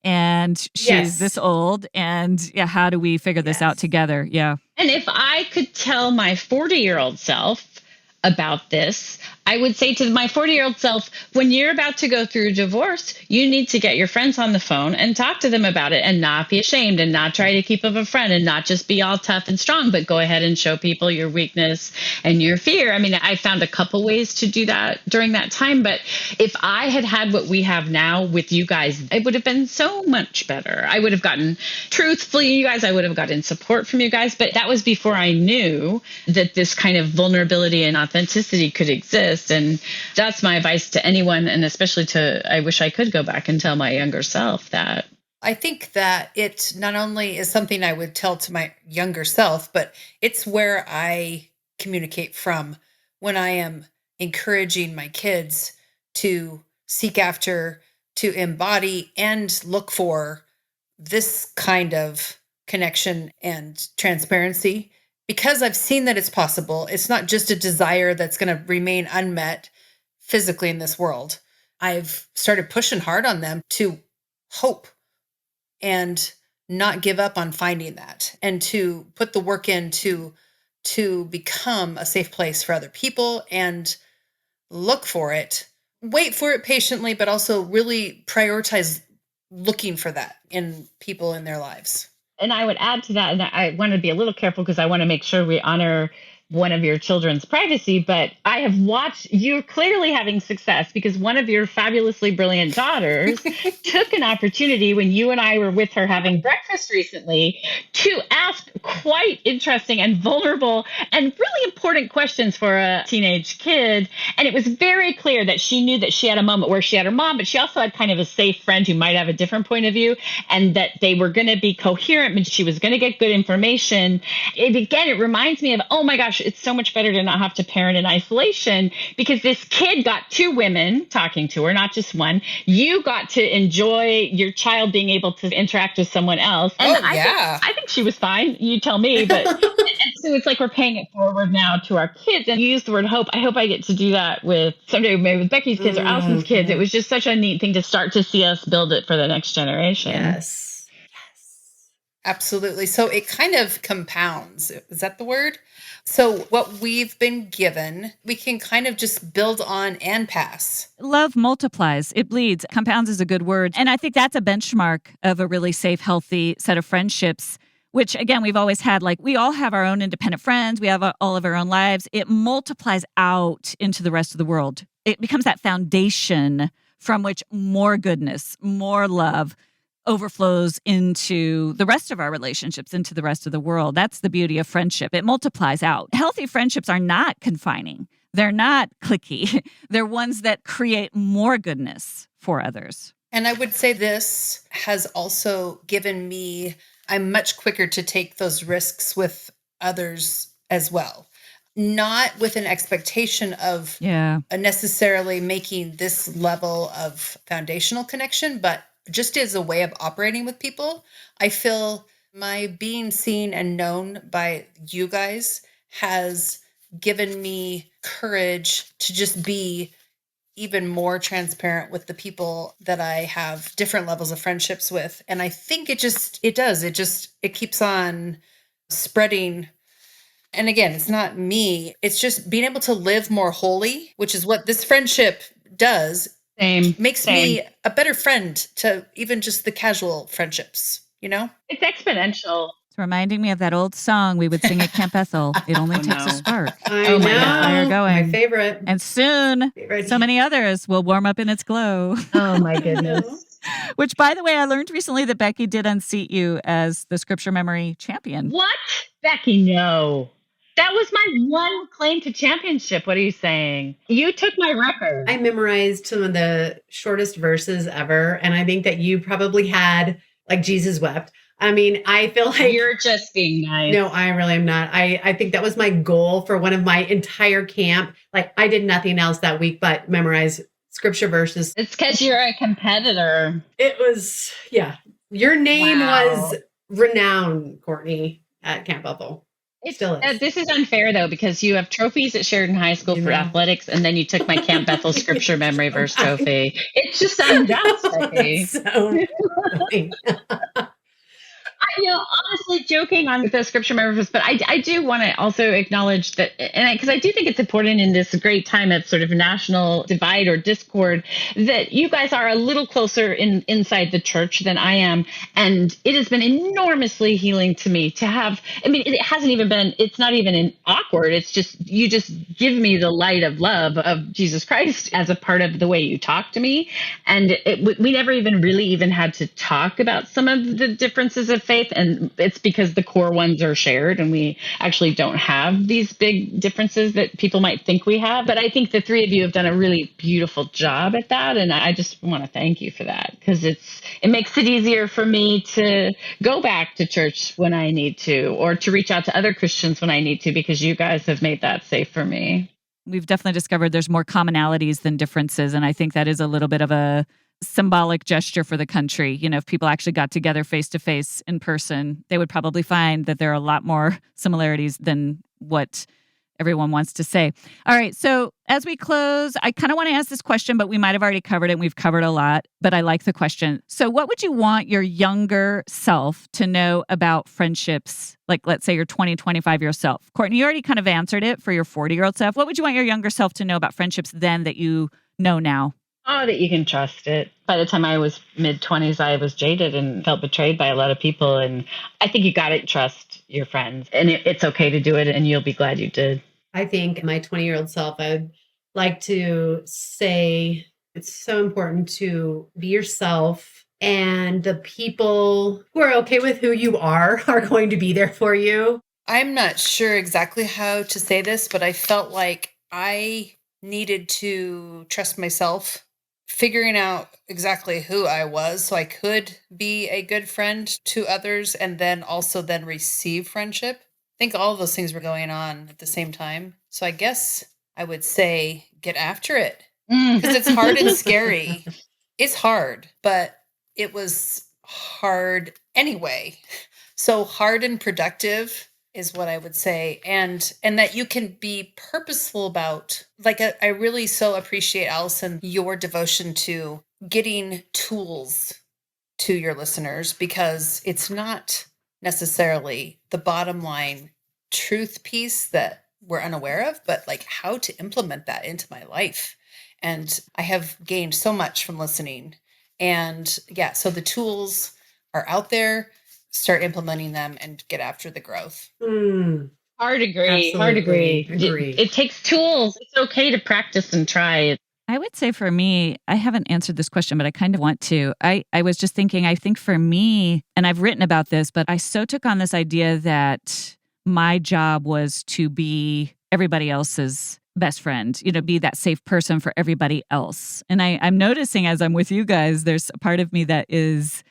And she's this old. And how do we figure this out together? Yeah. And if I could tell my 40-year-old self about this, I would say to my 40-year-old self, when you're about to go through a divorce, you need to get your friends on the phone and talk to them about it and not be ashamed and not try to keep up a friend and not just be all tough and strong, but go ahead and show people your weakness and your fear. I mean, I found a couple ways to do that during that time, but if I had had what we have now with you guys, it would have been so much better. I would have gotten truthfully, you guys, I would have gotten support from you guys, but that was before I knew that this kind of vulnerability and authenticity could exist. And that's my advice to anyone, and especially I wish I could go back and tell my younger self that. I think that it not only is something I would tell to my younger self, but it's where I communicate from when I am encouraging my kids to seek after, to embody and look for this kind of connection and transparency. Because I've seen that it's possible. It's not just a desire that's going to remain unmet physically in this world. I've started pushing hard on them to hope and not give up on finding that and to put the work in to become a safe place for other people and look for it, wait for it patiently, but also really prioritize looking for that in people in their lives. And I would add to that, and I want to be a little careful because I want to make sure we honor one of your children's privacy, but I have watched you clearly having success because one of your fabulously brilliant daughters took an opportunity when you and I were with her having breakfast recently to ask quite interesting and vulnerable and really important questions for a teenage kid. And it was very clear that she knew that she had a moment where she had her mom, but she also had kind of a safe friend who might have a different point of view, and that they were going to be coherent, but she was going to get good information. It reminds me of, oh my gosh, it's so much better to not have to parent in isolation because this kid got two women talking to her, not just one. You got to enjoy your child being able to interact with someone else. And I think she was fine. You tell me. But and so it's like we're paying it forward now to our kids. And you used the word hope. I hope I get to do that with someday, maybe with Becky's kids or Allison's kids. It was just such a neat thing to start to see us build it for the next generation. Yes. Absolutely. So it kind of compounds. Is that the word? So what we've been given, we can kind of just build on and pass. Love multiplies, it bleeds. Compounds is a good word. And I think that's a benchmark of a really safe, healthy set of friendships, which again, we've always had. Like, we all have our own independent friends, we have all of our own lives. It multiplies out into the rest of the world. It becomes that foundation from which more goodness, more love overflows into the rest of our relationships, into the rest of the world. That's the beauty of friendship. It multiplies out. Healthy friendships are not confining. They're not cliquey. They're ones that create more goodness for others. And I would say this has also given me, I'm much quicker to take those risks with others as well. Not with an expectation of necessarily making this level of foundational connection, but just as a way of operating with people. I feel my being seen and known by you guys has given me courage to just be even more transparent with the people that I have different levels of friendships with. And I think it keeps on spreading. And again, it's not me. It's just being able to live more wholly, which is what this friendship does. Makes me a better friend to even just the casual friendships, you know? It's exponential. It's reminding me of that old song we would sing at Camp Bethel. It only takes a spark. I know. My fire going. My favorite. And soon, so many others will warm up in its glow. Oh my goodness. Which, by the way, I learned recently that Becky did unseat you as the scripture memory champion. What? Becky, no. That was my one claim to championship. What are you saying? You took my record. I memorized some of the shortest verses ever. And I think that you probably had, like, Jesus wept. I mean, I feel like you're just being nice. No, I really am not. I think that was my goal for one of my entire camp. Like, I did nothing else that week but memorize scripture verses. It's because you're a competitor. It was, yeah. Your name was renowned, Courtney, at Camp Bethel. Still is. This is unfair, though, because you have trophies at Sheridan High School for athletics, and then you took my Camp Bethel scripture memory verse trophy. It's just unjust, Becky. So funny. Honestly joking on the scripture memory verse, but I do want to also acknowledge that, and because I do think it's important in this great time of sort of national divide or discord, that you guys are a little closer inside the church than I am. And it has been enormously healing to me to have, I mean, it's not even awkward. It's just, you just give me the light of love of Jesus Christ as a part of the way you talk to me. And we never even really had to talk about some of the differences of faith. And it's because the core ones are shared and we actually don't have these big differences that people might think we have. But I think the three of you have done a really beautiful job at that. And I just want to thank you for that, because it makes it easier for me to go back to church when I need to, or to reach out to other Christians when I need to, because you guys have made that safe for me. We've definitely discovered there's more commonalities than differences. And I think that is a little bit of a symbolic gesture for the country. You know, if people actually got together face to face in person, they would probably find that there are a lot more similarities than what everyone wants to say. All right. So as we close, I kind of want to ask this question, but we might have already covered it. And we've covered a lot, but I like the question. So what would you want your younger self to know about friendships? Like, let's say your 20, 25-year-old self. Courtney, you already kind of answered it for your 40-year-old self. What would you want your younger self to know about friendships then that you know now? Oh, that you can trust it. By the time I was mid-20s, I was jaded and felt betrayed by a lot of people. And I think you got to trust your friends. And it's okay to do it, and you'll be glad you did. I think my 20-year-old self, I'd like to say it's so important to be yourself, and the people who are okay with who you are going to be there for you. I'm not sure exactly how to say this, but I felt like I needed to trust myself, figuring out exactly who I was so I could be a good friend to others, and then also receive friendship. I think all of those things were going on at the same time. So I guess I would say get after it, because it's hard and scary. It's hard, but it was hard anyway. So hard and productive is what I would say. And that you can be purposeful about, like, I really so appreciate, Allison, your devotion to getting tools to your listeners, because it's not necessarily the bottom line truth piece that we're unaware of, but like how to implement that into my life. And I have gained so much from listening. And yeah, so the tools are out there, start implementing them and get after the growth. Hard agree. Absolutely. Agree. It takes tools. It's okay to practice and try. I would say for me, I haven't answered this question, but I kind of want to. I was just thinking, I think for me, and I've written about this, but I so took on this idea that my job was to be everybody else's best friend, be that safe person for everybody else. And I'm noticing as I'm with you guys, there's a part of me that is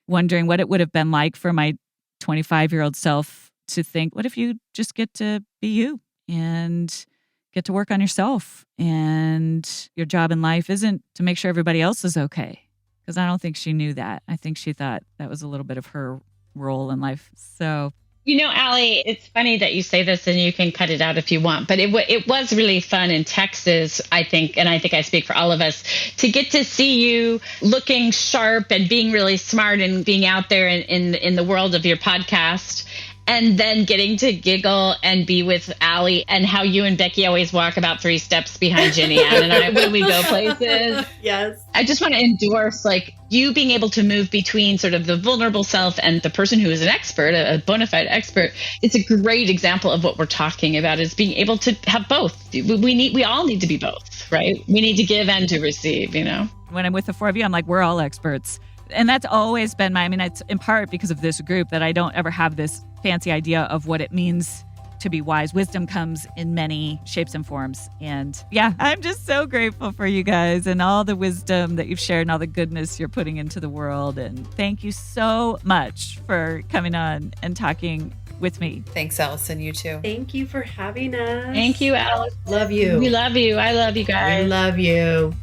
wondering what it would have been like for my 25-year-old self to think, what if you just get to be you and get to work on yourself, and your job in life isn't to make sure everybody else is okay? Because I don't think she knew that. I think she thought that was a little bit of her role in life. So, Allie, it's funny that you say this, and you can cut it out if you want, but it was really fun in Texas, I think, and I think I speak for all of us, to get to see you looking sharp and being really smart and being out there in the world of your podcast. And then getting to giggle and be with Allie, and how you and Becky always walk about 3 steps behind Jenny Ann and I when we go places. Yes. I just want to endorse you being able to move between sort of the vulnerable self and the person who is an expert, a bona fide expert. It's a great example of what we're talking about, is being able to have both. We all need to be both, right? We need to give and to receive, When I'm with the 4 of you, I'm like, we're all experts. And that's always been it's in part because of this group that I don't ever have this fancy idea of what it means to be wise. Wisdom comes in many shapes and forms. And yeah, I'm just so grateful for you guys and all the wisdom that you've shared and all the goodness you're putting into the world. And thank you so much for coming on and talking with me. Thanks, Allison. You too. Thank you for having us. Thank you, Alice. Love you. We love you. I love you guys. We love you.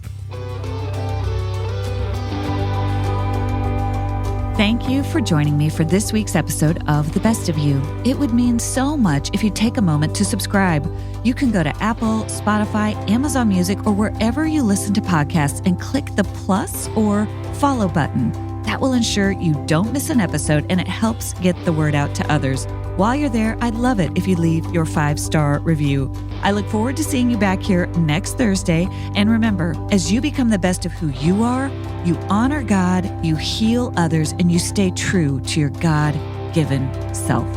Thank you for joining me for this week's episode of The Best of You. It would mean so much if you take a moment to subscribe. You can go to Apple, Spotify, Amazon Music, or wherever you listen to podcasts and click the plus or follow button. That will ensure you don't miss an episode, and it helps get the word out to others. While you're there, I'd love it if you leave your 5-star review. I look forward to seeing you back here next Thursday. And remember, as you become the best of who you are, you honor God, you heal others, and you stay true to your God-given self.